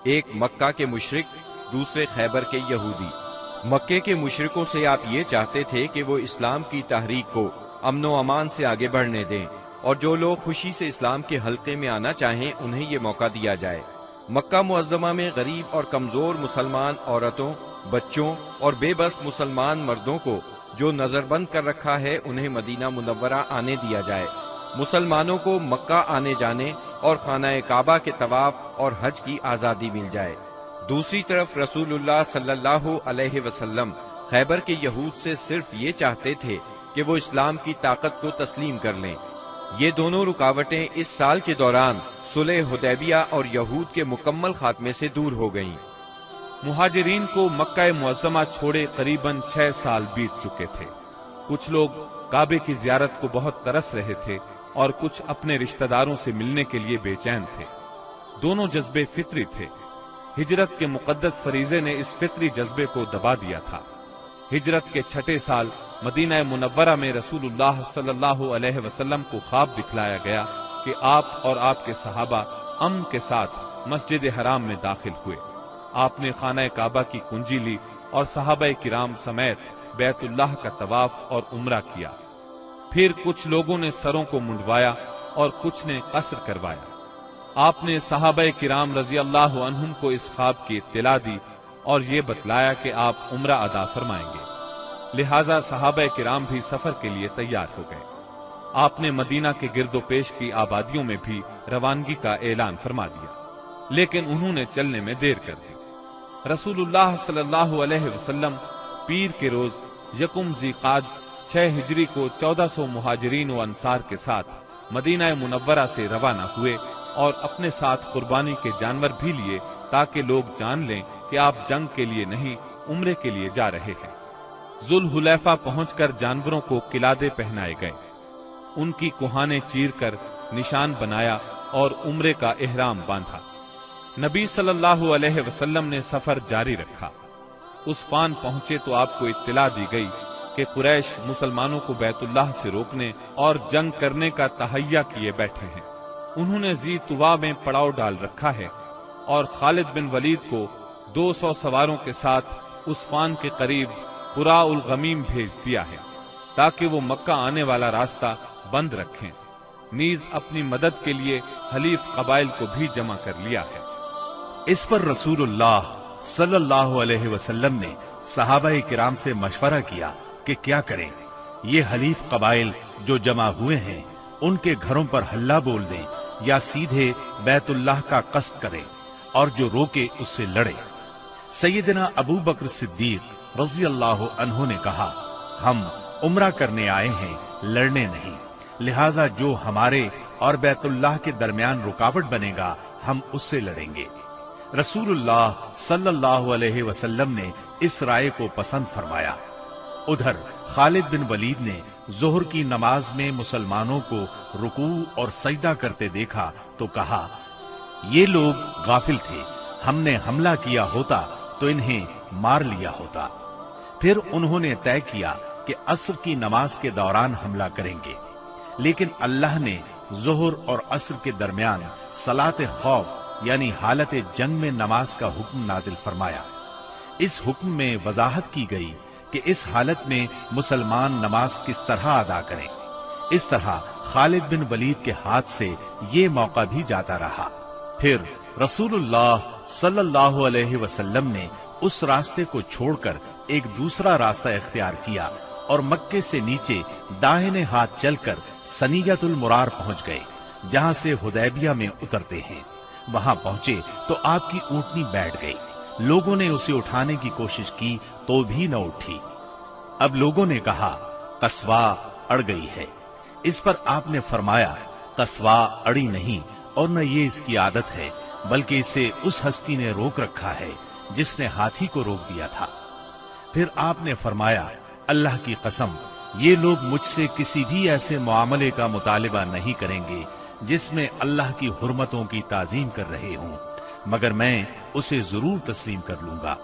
ایک مکہ کے مشرک، دوسرے خیبر کے یہودی۔ مکے کے مشرکوں سے آپ یہ چاہتے تھے کہ وہ اسلام کی تحریک کو امن و امان سے آگے بڑھنے دیں، اور جو لوگ خوشی سے اسلام کے حلقے میں آنا چاہیں انہیں یہ موقع دیا جائے۔ مکہ معظمہ میں غریب اور کمزور مسلمان عورتوں، بچوں اور بے بس مسلمان مردوں کو جو نظر بند کر رکھا ہے انہیں مدینہ منورہ آنے دیا جائے۔ مسلمانوں کو مکہ آنے جانے اور خانہ کعبہ کے طواف اور حج کی آزادی مل جائے۔ دوسری طرف رسول اللہ صلی اللہ علیہ وسلم خیبر کے یہود سے صرف یہ چاہتے تھے کہ وہ اسلام کی طاقت کو تسلیم کر لیں۔ یہ دونوں رکاوٹیں اس سال کے دوران صلح حدیبیہ اور یہود کے مکمل خاتمے سے دور ہو گئیں۔ مہاجرین کو مکہ معظمہ چھوڑے قریباً 6 سال بیت چکے تھے۔ کچھ لوگ کعبے کی زیارت کو بہت ترس رہے تھے اور کچھ اپنے رشتہ داروں سے ملنے کے لیے بے چین تھے۔ دونوں جذبے فطری تھے۔ ہجرت کے مقدس فریضے نے اس فطری جذبے کو دبا دیا تھا۔ ہجرت کے 6 سال مدینہ منورہ میں رسول اللہ صلی اللہ علیہ وسلم کو خواب دکھلایا گیا کہ آپ اور آپ کے صحابہ امن کے ساتھ مسجد حرام میں داخل ہوئے۔ آپ نے خانہ کعبہ کی کنجی لی اور صحابہ کرام سمیت بیت اللہ کا طواف اور عمرہ کیا۔ پھر کچھ لوگوں نے سروں کو منڈوایا اور کچھ نے قصر کروایا۔ آپ نے صحابہ کرام رضی اللہ عنہم کو اس خواب کی اطلاع دی اور یہ بتلایا کہ آپ عمرہ ادا فرمائیں گے، لہذا صحابہ کرام بھی سفر کے لیے تیار ہو گئے۔ آپ نے مدینہ کے گرد و پیش کی آبادیوں میں بھی روانگی کا اعلان فرما دیا، لیکن انہوں نے چلنے میں دیر کر دی۔ رسول اللہ صلی اللہ علیہ وسلم پیر کے روز یکم ذی قعدہ 6 ہجری کو 1400 مہاجرین و انصار کے ساتھ مدینہ منورہ سے روانہ ہوئے اور اپنے ساتھ قربانی کے جانور بھی لیے تاکہ لوگ جان لیں کہ آپ جنگ کے لیے نہیں عمرے کے لیے جا رہے ہیں۔ ذوالحلیفہ پہنچ کر جانوروں کو قلادے پہنائے گئے، ان کی کوہانے چیر کر نشان بنایا اور عمرے کا احرام باندھا۔ نبی صلی اللہ علیہ وسلم نے سفر جاری رکھا۔ عسفان پہنچے تو آپ کو اطلاع دی گئی کہ قریش مسلمانوں کو بیت اللہ سے روکنے اور جنگ کرنے کا تہیہ کیے بیٹھے ہیں۔ انہوں نے ذی طوا میں پڑاؤ ڈال رکھا ہے اور خالد بن ولید کو 200 سواروں کے ساتھ عسفان کے قریب قراء الغمیم بھیج دیا ہے تاکہ وہ مکہ آنے والا راستہ بند رکھیں۔ نیز اپنی مدد کے لیے حلیف قبائل کو بھی جمع کر لیا ہے۔ اس پر رسول اللہ صلی اللہ علیہ وسلم نے صحابہ کرام سے مشورہ کیا کہ کیا کریں۔ یہ حلیف قبائل جو جمع ہوئے ہیں ان کے گھروں پر ہلہ بول دیں یا سیدھے بیت اللہ کا قصد کریں اور جو روکے اس سے لڑے۔ سیدنا ابو بکر صدیق رضی اللہ عنہ نے کہا، ہم عمرہ کرنے آئے ہیں، لڑنے نہیں، لہذا جو ہمارے اور بیت اللہ کے درمیان رکاوٹ بنے گا ہم اس سے لڑیں گے۔ رسول اللہ صلی اللہ علیہ وسلم نے اس رائے کو پسند فرمایا۔ ادھر خالد بن ولید نے ظہر کی نماز میں مسلمانوں کو رکوع اور سجدہ کرتے دیکھا تو کہا، یہ لوگ غافل تھے، ہم نے حملہ کیا ہوتا تو انہیں مار لیا ہوتا۔ پھر انہوں نے طے کیا کہ عصر کی نماز کے دوران حملہ کریں گے، لیکن اللہ نے ظہر اور عصر کے درمیان صلاۃ خوف یعنی حالت جنگ میں نماز کا حکم نازل فرمایا۔ اس حکم میں وضاحت کی گئی کہ اس حالت میں مسلمان نماز کس طرح ادا کریں۔ اس طرح خالد بن ولید کے ہاتھ سے یہ موقع بھی جاتا رہا۔ پھر رسول اللہ صلی اللہ علیہ وسلم نے اس راستے کو چھوڑ کر ایک دوسرا راستہ اختیار کیا اور مکے سے نیچے داہنے ہاتھ چل کر سنیۃ المرار پہنچ گئے، جہاں سے حدیبیہ میں اترتے ہیں۔ وہاں پہنچے تو آپ کی اونٹنی بیٹھ گئی۔ لوگوں نے اسے اٹھانے کی کوشش کی تو بھی نہ اٹھی۔ اب لوگوں نے کہا، قصوا اڑ گئی ہے۔ اس پر آپ نے فرمایا، قصوا اڑی نہیں اور نہ یہ اس کی عادت ہے، بلکہ اسے اس ہستی نے روک رکھا ہے جس نے ہاتھی کو روک دیا تھا۔ پھر آپ نے فرمایا، اللہ کی قسم، یہ لوگ مجھ سے کسی بھی ایسے معاملے کا مطالبہ نہیں کریں گے جس میں اللہ کی حرمتوں کی تعظیم کر رہے ہوں، مگر میں اسے ضرور تسلیم کر لوں گا۔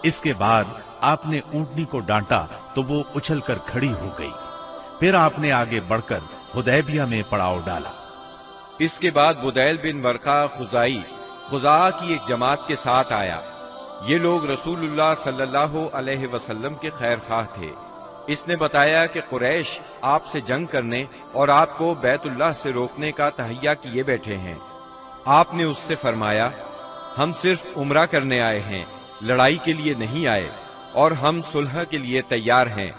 اس کے بعد آپ نے اونٹنی کو ڈانٹا تو وہ اچھل کر کھڑی ہو گئی۔ پھر آپ نے آگے بڑھ کر حدیبیہ میں پڑاؤ ڈالا۔ اس کے بعد بدیل بن ورقہ خزائی خزاعہ کی ایک جماعت کے ساتھ آیا۔ یہ لوگ رسول اللہ صلی اللہ علیہ وسلم کے خیر خواہ تھے۔ اس نے بتایا کہ قریش آپ سے جنگ کرنے اور آپ کو بیت اللہ سے روکنے کا تہیہ کیے بیٹھے ہیں۔ آپ نے اس سے فرمایا، ہم صرف عمرہ کرنے آئے ہیں، لڑائی کے لیے نہیں آئے، اور ہم صلح کے لیے تیار ہیں،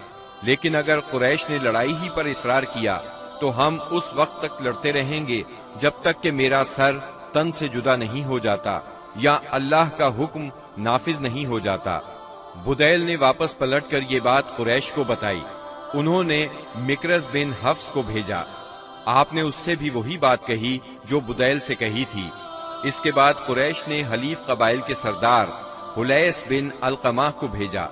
لیکن اگر قریش نے لڑائی ہی پر اصرار کیا تو ہم اس وقت تک لڑتے رہیں گے جب تک کہ میرا سر تن سے جدا نہیں ہو جاتا یا اللہ کا حکم نافذ نہیں ہو جاتا۔ بدیل نے واپس پلٹ کر یہ بات قریش کو بتائی۔ انہوں نے مکرز بن حفص کو بھیجا۔ آپ نے اس سے بھی وہی بات کہی جو بدیل سے کہی تھی۔ اس کے بعد قریش نے حلیف قبائل کے سردار حلیس بن علقمہ کو بھیجا۔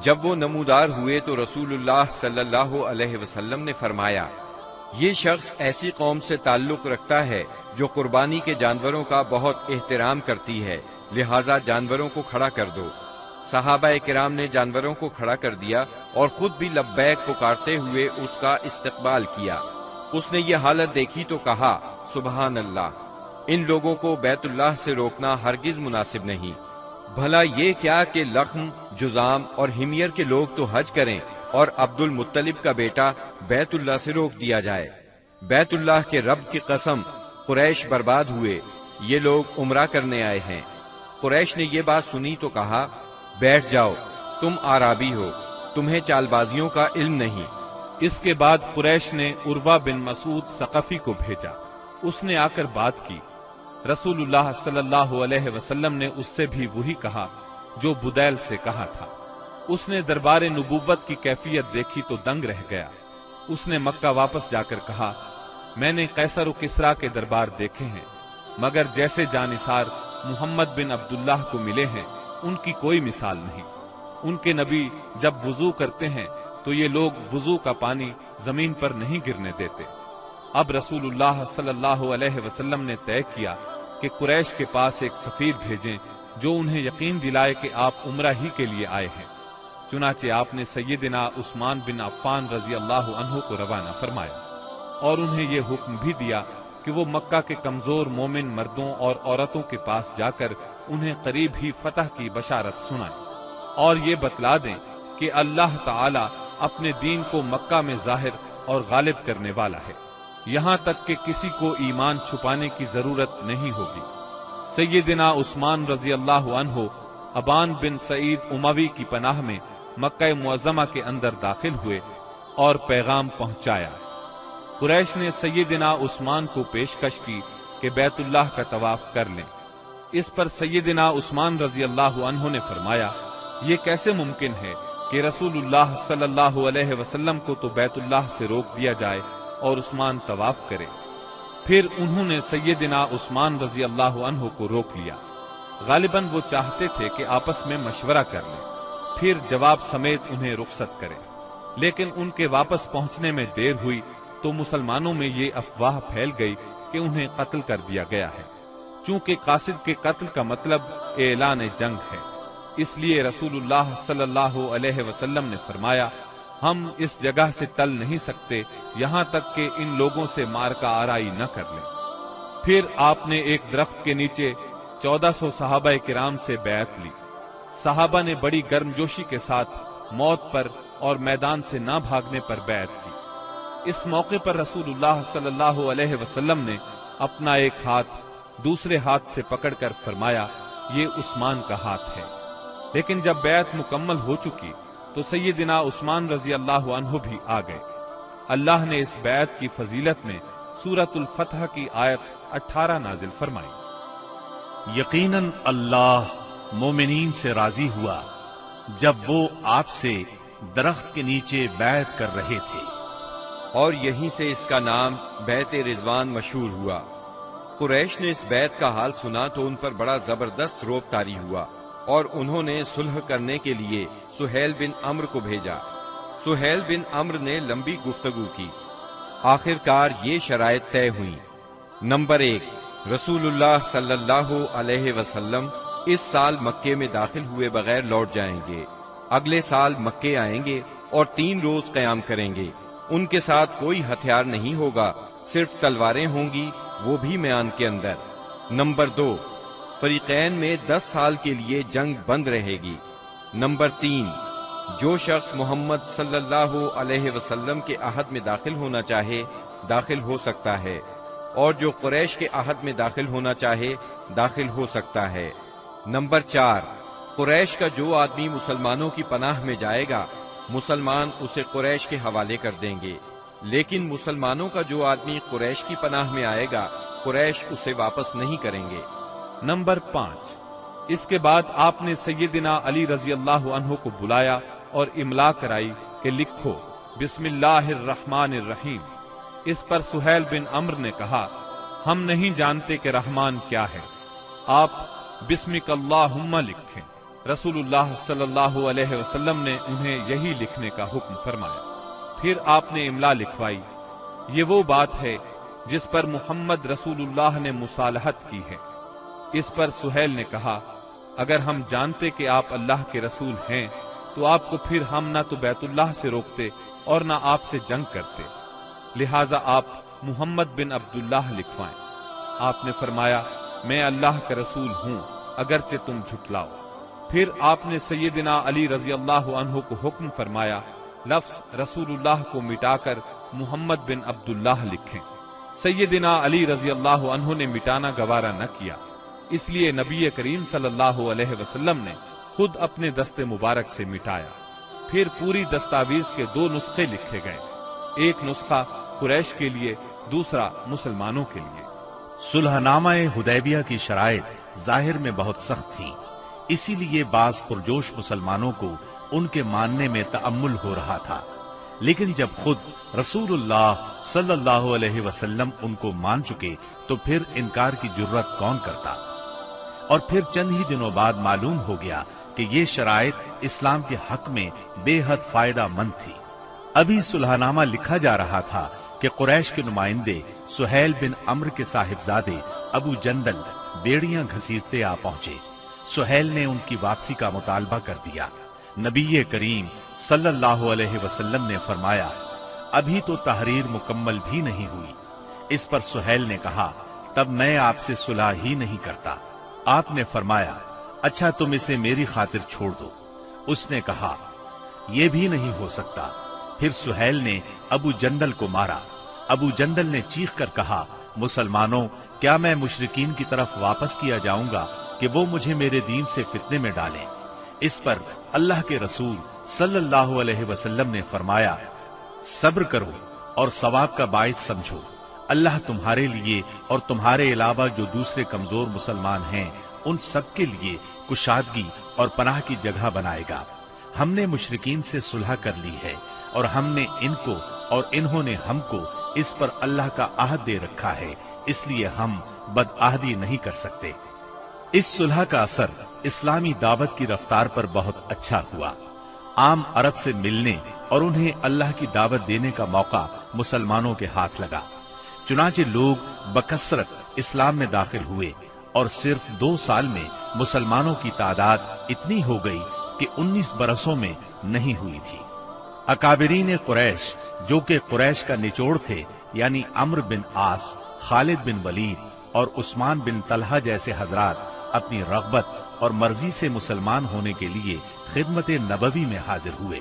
جب وہ نمودار ہوئے تو رسول اللہ صلی اللہ علیہ وسلم نے فرمایا، یہ شخص ایسی قوم سے تعلق رکھتا ہے جو قربانی کے جانوروں کا بہت احترام کرتی ہے، لہٰذا جانوروں کو کھڑا کر دو۔ صحابہ کرام نے جانوروں کو کھڑا کر دیا اور خود بھی لبیک پکارتے ہوئے اس کا استقبال کیا۔ اس نے یہ حالت دیکھی تو کہا، سبحان اللہ، ان لوگوں کو بیت اللہ سے روکنا ہرگز مناسب نہیں۔ بھلا یہ کیا کہ لخم، جزام اور ہمیر کے لوگ تو حج کریں اور عبد المطلب کا بیٹا بیت اللہ سے روک دیا جائے؟ بیت اللہ کے رب کی قسم، قریش برباد ہوئے، یہ لوگ عمرہ کرنے آئے ہیں۔ قریش نے یہ بات سنی تو کہا، بیٹھ جاؤ، تم اعرابی ہو، تمہیں چال بازیوں کا علم نہیں۔ اس کے بعد قریش نے عروہ بن مسعود ثقفی کو بھیجا، اس نے آ کر بات کی۔ رسول اللہ صلی اللہ علیہ وسلم نے اس سے بھی وہی کہا جو بدیل سے کہا تھا۔ اس نے دربار نبوت کی کیفیت دیکھی تو دنگ رہ گیا۔ اس نے مکہ واپس جا کر کہا، میں نے قیصر و کسریٰ کے دربار دیکھے ہیں، مگر جیسے جانثار محمد بن عبداللہ کو ملے ہیں ان کی کوئی مثال نہیں۔ ان کے نبی جب وضو کرتے ہیں تو یہ لوگ وضو کا پانی زمین پر نہیں گرنے دیتے۔ اب رسول اللہ صلی اللہ علیہ وسلم نے طے کیا کہ قریش کے پاس ایک سفیر بھیجیں جو انہیں یقین دلائے کہ آپ عمرہ ہی کے لیے آئے ہیں۔ چنانچہ آپ نے سیدنا عثمان بن عفان رضی اللہ عنہ کو روانہ فرمایا اور انہیں یہ حکم بھی دیا کہ وہ مکہ کے کمزور مومن مردوں اور عورتوں کے پاس جا کر انہیں قریب ہی فتح کی بشارت سنائیں اور یہ بتلا دیں کہ اللہ تعالی اپنے دین کو مکہ میں ظاہر اور غالب کرنے والا ہے، یہاں تک کہ کسی کو ایمان چھپانے کی ضرورت نہیں ہوگی۔ سیدنا عثمان رضی اللہ عنہ ابان بن سعید اموی کی پناہ میں مکہ معظمہ کے اندر داخل ہوئے اور پیغام پہنچایا۔ قریش نے سیدنا عثمان کو پیشکش کی کہ بیت اللہ کا طواف کر لیں۔ اس پر سیدنا عثمان رضی اللہ عنہ نے فرمایا، یہ کیسے ممکن ہے کہ رسول اللہ صلی اللہ علیہ وسلم کو تو بیت اللہ سے روک دیا جائے اور عثمان طواف کرے۔ پھر انہوں نے سیدنا عثمان رضی اللہ عنہ کو روک لیا۔ غالباً وہ چاہتے تھے کہ آپس میں مشورہ کر لیں، پھر جواب سمیت انہیں رخصت کریں، لیکن ان کے واپس پہنچنے میں دیر ہوئی تو مسلمانوں میں یہ افواہ پھیل گئی کہ انہیں قتل کر دیا گیا ہے۔ چونکہ قاصد کے قتل کا مطلب اعلان جنگ ہے، اس لیے رسول اللہ صلی اللہ علیہ وسلم نے فرمایا، ہم اس جگہ سے ٹل نہیں سکتے یہاں تک کہ ان لوگوں سے مارکہ آرائی نہ کر لیں۔ پھر آپ نے ایک درخت کے نیچے 1400 صحابہ کرام سے بیعت لی۔ صحابہ نے بڑی گرمجوشی کے ساتھ موت پر اور میدان سے نہ بھاگنے پر بیعت کی۔ اس موقع پر رسول اللہ صلی اللہ علیہ وسلم نے اپنا ایک ہاتھ دوسرے ہاتھ سے پکڑ کر فرمایا، یہ عثمان کا ہاتھ ہے۔ لیکن جب بیعت مکمل ہو چکی تو سیدنا عثمان رضی اللہ عنہ بھی آ گئے۔ اللہ نے اس بیعت کی فضیلت میں سورۃ الفتح کی آیت 18 نازل فرمائی۔ یقیناً اللہ مومنین سے راضی ہوا جب وہ آپ سے درخت کے نیچے بیعت کر رہے تھے، اور یہیں سے اس کا نام بیعت رضوان مشہور ہوا۔ قریش نے اس بیعت کا حال سنا تو ان پر بڑا زبردست رعب طاری ہوا اور انہوں نے صلح کرنے کے لیے سہیل بن عمرو کو بھیجا۔ سہیل بن عمرو نے لمبی گفتگو کی۔ آخر کار یہ شرائط طے ہوئی۔ نمبر 1، رسول اللہ صلی اللہ علیہ وسلم اس سال مکے میں داخل ہوئے بغیر لوٹ جائیں گے، اگلے سال مکے آئیں گے اور 3 روز قیام کریں گے۔ ان کے ساتھ کوئی ہتھیار نہیں ہوگا، صرف تلواریں ہوں گی، وہ بھی میان کے اندر۔ نمبر 2، فریقین میں 10 سال کے لیے جنگ بند رہے گی۔ نمبر 3، جو شخص محمد صلی اللہ علیہ وسلم کے عہد میں داخل ہونا چاہے داخل ہو سکتا ہے، اور جو قریش کے عہد میں داخل ہونا چاہے داخل ہو سکتا ہے۔ نمبر 4، قریش کا جو آدمی مسلمانوں کی پناہ میں جائے گا مسلمان اسے قریش کے حوالے کر دیں گے، لیکن مسلمانوں کا جو آدمی قریش کی پناہ میں آئے گا قریش اسے واپس نہیں کریں گے۔ نمبر 5، اس کے بعد آپ نے سیدنا علی رضی اللہ عنہ کو بلایا اور املا کرائی کہ لکھو بسم اللہ الرحمن الرحیم۔ اس پر سہیل بن عمرو نے کہا، ہم نہیں جانتے کہ رحمان کیا ہے، آپ بسمک اللہم لکھیں۔ رسول اللہ صلی اللہ علیہ وسلم نے انہیں یہی لکھنے کا حکم فرمایا۔ پھر آپ نے املا لکھوائی، یہ وہ بات ہے جس پر محمد رسول اللہ نے مصالحت کی ہے۔ اس پر سہیل نے کہا، اگر ہم جانتے کہ آپ اللہ کے رسول ہیں تو آپ کو پھر ہم نہ تو بیت اللہ سے روکتے اور نہ آپ سے جنگ کرتے، لہٰذا آپ محمد بن عبداللہ لکھوائیں۔ آپ نے فرمایا، میں اللہ کا رسول ہوں اگرچہ تم جھٹلاؤ۔ پھر آپ نے سیدنا علی رضی اللہ عنہ کو حکم فرمایا لفظ رسول اللہ کو مٹا کر محمد بن عبداللہ لکھیں۔ سیدنا علی رضی اللہ عنہ نے مٹانا گوارا نہ کیا، اس لیے نبی کریم صلی اللہ علیہ وسلم نے خود اپنے دست مبارک سے مٹایا۔ پھر پوری دستاویز کے 2 نسخے لکھے گئے، ایک نسخہ قریش کے لیے، دوسرا مسلمانوں کے لیے۔ صلح نامہ حدیبیہ کی شرائط ظاہر میں بہت سخت تھی، اسی لیے بعض پرجوش مسلمانوں کو ان کے ماننے میں تأمل ہو رہا تھا، لیکن جب خود رسول اللہ صلی اللہ علیہ وسلم ان کو مان چکے تو پھر انکار کی جرت کون کرتا؟ اور پھر چند ہی دنوں بعد معلوم ہو گیا کہ یہ شرائط اسلام کے حق میں بے حد فائدہ مند تھی۔ ابھی صلح نامہ لکھا جا رہا تھا کہ قریش کے نمائندے سہیل بن عمرو کے صاحبزادے ابو جندل بیڑیاں گھسیٹتے آ پہنچے۔ سہیل نے ان کی واپسی کا مطالبہ کر دیا۔ نبی کریم صلی اللہ علیہ وسلم نے فرمایا ابھی تو تحریر مکمل بھی نہیں ہوئی۔ اس پر سہیل نے کہا تب میں آپ سے صلح ہی نہیں کرتا۔ آپ نے فرمایا اچھا تم اسے میری خاطر چھوڑ دو۔ اس نے کہا یہ بھی نہیں ہو سکتا۔ پھر سہیل نے ابو جندل کو مارا۔ ابو جندل نے چیخ کر کہا مسلمانوں، کیا میں مشرکین کی طرف واپس کیا جاؤں گا کہ وہ مجھے میرے دین سے فتنے میں ڈالیں؟ اس پر اللہ کے رسول صلی اللہ علیہ وسلم نے فرمایا صبر کرو اور ثواب کا باعث سمجھو، اللہ تمہارے لیے اور تمہارے علاوہ جو دوسرے کمزور مسلمان ہیں ان سب کے لیے کشادگی اور پناہ کی جگہ بنائے گا۔ ہم نے مشرکین سے صلح کر لی ہے اور ہم نے ان کو اور انہوں نے ہم کو اس پر اللہ کا عہد دے رکھا ہے، اس لیے ہم بدعہدی نہیں کر سکتے۔ اس صلح کا اثر اسلامی دعوت کی رفتار پر بہت اچھا ہوا۔ عام عرب سے ملنے اور انہیں اللہ کی دعوت دینے کا موقع مسلمانوں کے ہاتھ لگا، چنانچہ لوگ بکثرت اسلام میں داخل ہوئے اور صرف 2 سال میں مسلمانوں کی تعداد اتنی ہو گئی کہ 19 برسوں میں نہیں ہوئی تھی۔ اکابرین قریش جو کہ قریش کا نچوڑ تھے، یعنی عمرو بن عاص، خالد بن ولید اور عثمان بن طلحہ جیسے حضرات اپنی رغبت اور مرضی سے مسلمان ہونے کے لیے خدمت نبوی میں حاضر ہوئے،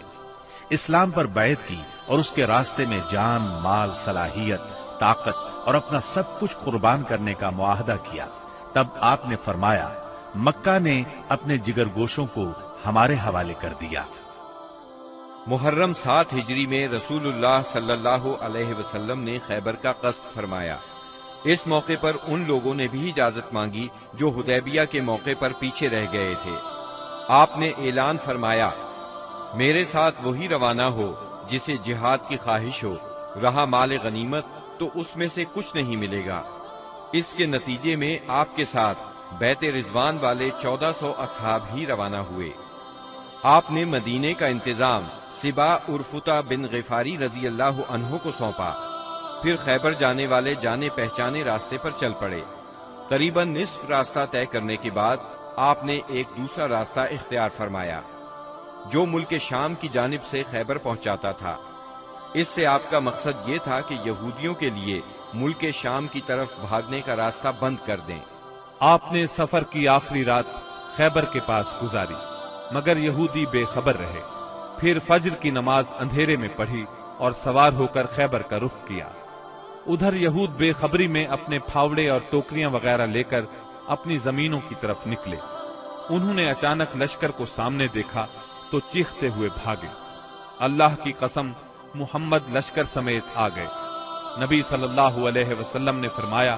اسلام پر بیعت کی اور اس کے راستے میں جان، مال، صلاحیت، طاقت اور اپنا سب کچھ قربان کرنے کا معاہدہ کیا۔ تب آپ نے فرمایا مکہ نے اپنے جگر گوشوں کو ہمارے حوالے کر دیا۔ محرم 7 ہجری میں رسول اللہ صلی اللہ علیہ وسلم نے خیبر کا قصد فرمایا۔ اس موقع پر ان لوگوں نے بھی اجازت مانگی جو حدیبیہ کے موقع پر پیچھے رہ گئے تھے۔ آپ نے اعلان فرمایا میرے ساتھ وہی روانہ ہو جسے جہاد کی خواہش ہو، رہا مال غنیمت تو اس میں سے کچھ نہیں ملے گا۔ اس کے نتیجے میں آپ کے ساتھ بیت رضوان والے 1400 اصحاب ہی روانہ ہوئے۔ آپ نے مدینے کا انتظام سبا عرفتہ بن غفاری رضی اللہ عنہ کو سونپا، پھر خیبر جانے والے جانے پہچانے راستے پر چل پڑے۔ قریباً نصف راستہ طے کرنے کے بعد آپ نے ایک دوسرا راستہ اختیار فرمایا جو ملک شام کی جانب سے خیبر پہنچاتا تھا۔ اس سے آپ کا مقصد یہ تھا کہ یہودیوں کے لیے ملک شام کی طرف بھاگنے کا راستہ بند کر دیں۔ آپ نے سفر کی آخری رات خیبر کے پاس گزاری، مگر یہودی بے خبر رہے۔ پھر فجر کی نماز اندھیرے میں پڑھی اور سوار ہو کر خیبر کا رخ کیا۔ ادھر یہود بے خبری میں اپنے پھاوڑے اور ٹوکریاں وغیرہ لے کر اپنی زمینوں کی طرف نکلے۔ انہوں نے اچانک لشکر کو سامنے دیکھا تو چیختے ہوئے بھاگے۔ اللہ کی قسم محمد لشکر سمیت آ گئے۔ نبی صلی اللہ علیہ وسلم نے فرمایا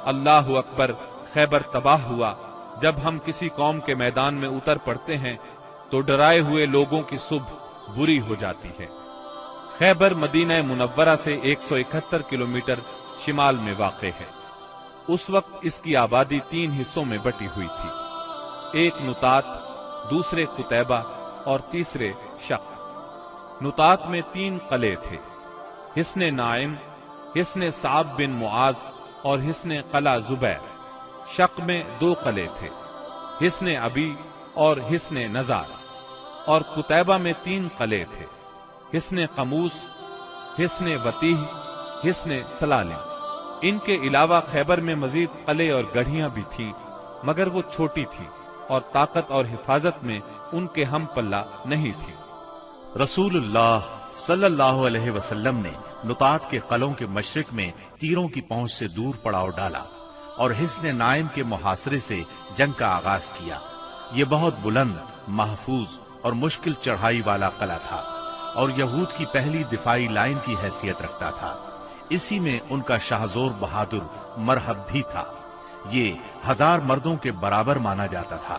اللہ اکبر، خیبر تباہ ہوا۔ جب ہم کسی قوم کے میدان میں اتر پڑتے ہیں تو ڈرائے ہوئے لوگوں کی صبح بری ہو جاتی ہے۔ خیبر مدینہ منورہ سے 171 کلومیٹر شمال میں واقع ہے۔ اس وقت اس کی آبادی 3 حصوں میں بٹی ہوئی تھی، ایک نطات، دوسرے قتیبہ اور تیسرے شق۔ نطات میں 3 قلعے تھے، حصن نائم، حصن صعب بن معاذ اور حصن قلعہ زبیر۔ شق میں 2 قلعے تھے، حصن ابی اور حصن نزار، اور قتیبہ میں 3 قلعے تھے، حصن قموس، حصن وتیح، حصن سلالم۔ ان کے علاوہ خیبر میں مزید قلعے اور گڑھیاں بھی تھی، مگر وہ چھوٹی تھی اور طاقت اور حفاظت میں ان کے ہم پلہ نہیں تھی۔ رسول اللہ صلی اللہ علیہ وسلم نے نطاط کے قلعوں کے مشرق میں تیروں کی پہنچ سے دور پڑاؤ ڈالا اور حصن نائم کے محاصرے سے جنگ کا آغاز کیا۔ یہ بہت بلند، محفوظ اور مشکل چڑھائی والا قلعہ تھا اور یہود کی پہلی دفاعی لائن کی حیثیت رکھتا تھا۔ اسی میں ان کا شاہزور بہادر مرحب بھی تھا۔ یہ 1000 مردوں کے برابر مانا جاتا تھا۔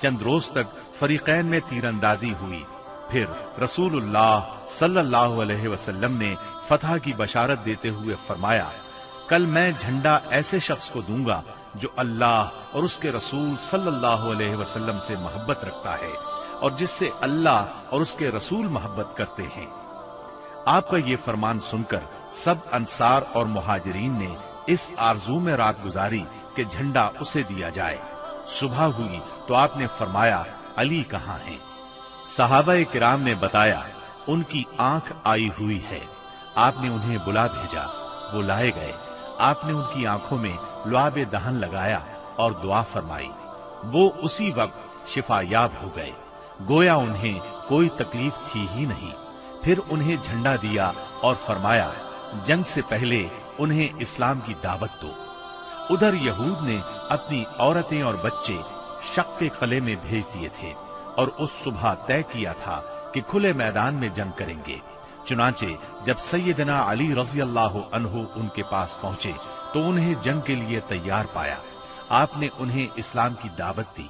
چند روز تک فریقین میں تیر اندازی ہوئی، پھر رسول اللہ صلی اللہ علیہ وسلم نے فتح کی بشارت دیتے ہوئے فرمایا، کل میں جھنڈا ایسے شخص کو دوں گا جو اللہ اور اس کے رسول صلی اللہ علیہ وسلم سے محبت رکھتا ہے اور جس سے اللہ اور اس کے رسول محبت کرتے ہیں۔ آپ کا یہ فرمان سن کر سب انصار اور مہاجرین نے اس آرزو میں رات گزاری کہ جھنڈا اسے دیا جائے۔ صبح ہوئی تو آپ نے فرمایا، علی کہاں ہیں؟ صحابہ کرام نے بتایا، ان کی آنکھ آئی ہوئی ہے۔ آپ نے انہیں بلا بھیجا، وہ لائے گئے۔ آپ نے ان کی آنکھوں میں لعاب دہن لگایا اور دعا فرمائی۔ وہ اسی وقت شفا یاب ہو گئے، گویا انہیں کوئی تکلیف تھی ہی نہیں۔ پھر انہیں جھنڈا دیا اور فرمایا، جنگ سے پہلے انہیں اسلام کی دعوت دو۔ ادھر یہود نے اپنی عورتیں اور بچے شق کے قلعے میں بھیج دیے تھے اور اس صبح طے کیا تھا کہ کھلے میدان میں جنگ کریں گے۔ چنانچہ جب سیدنا علی رضی اللہ عنہ ان کے پاس پہنچے تو انہیں جنگ کے لیے تیار پایا۔ آپ نے انہیں اسلام کی دعوت دی۔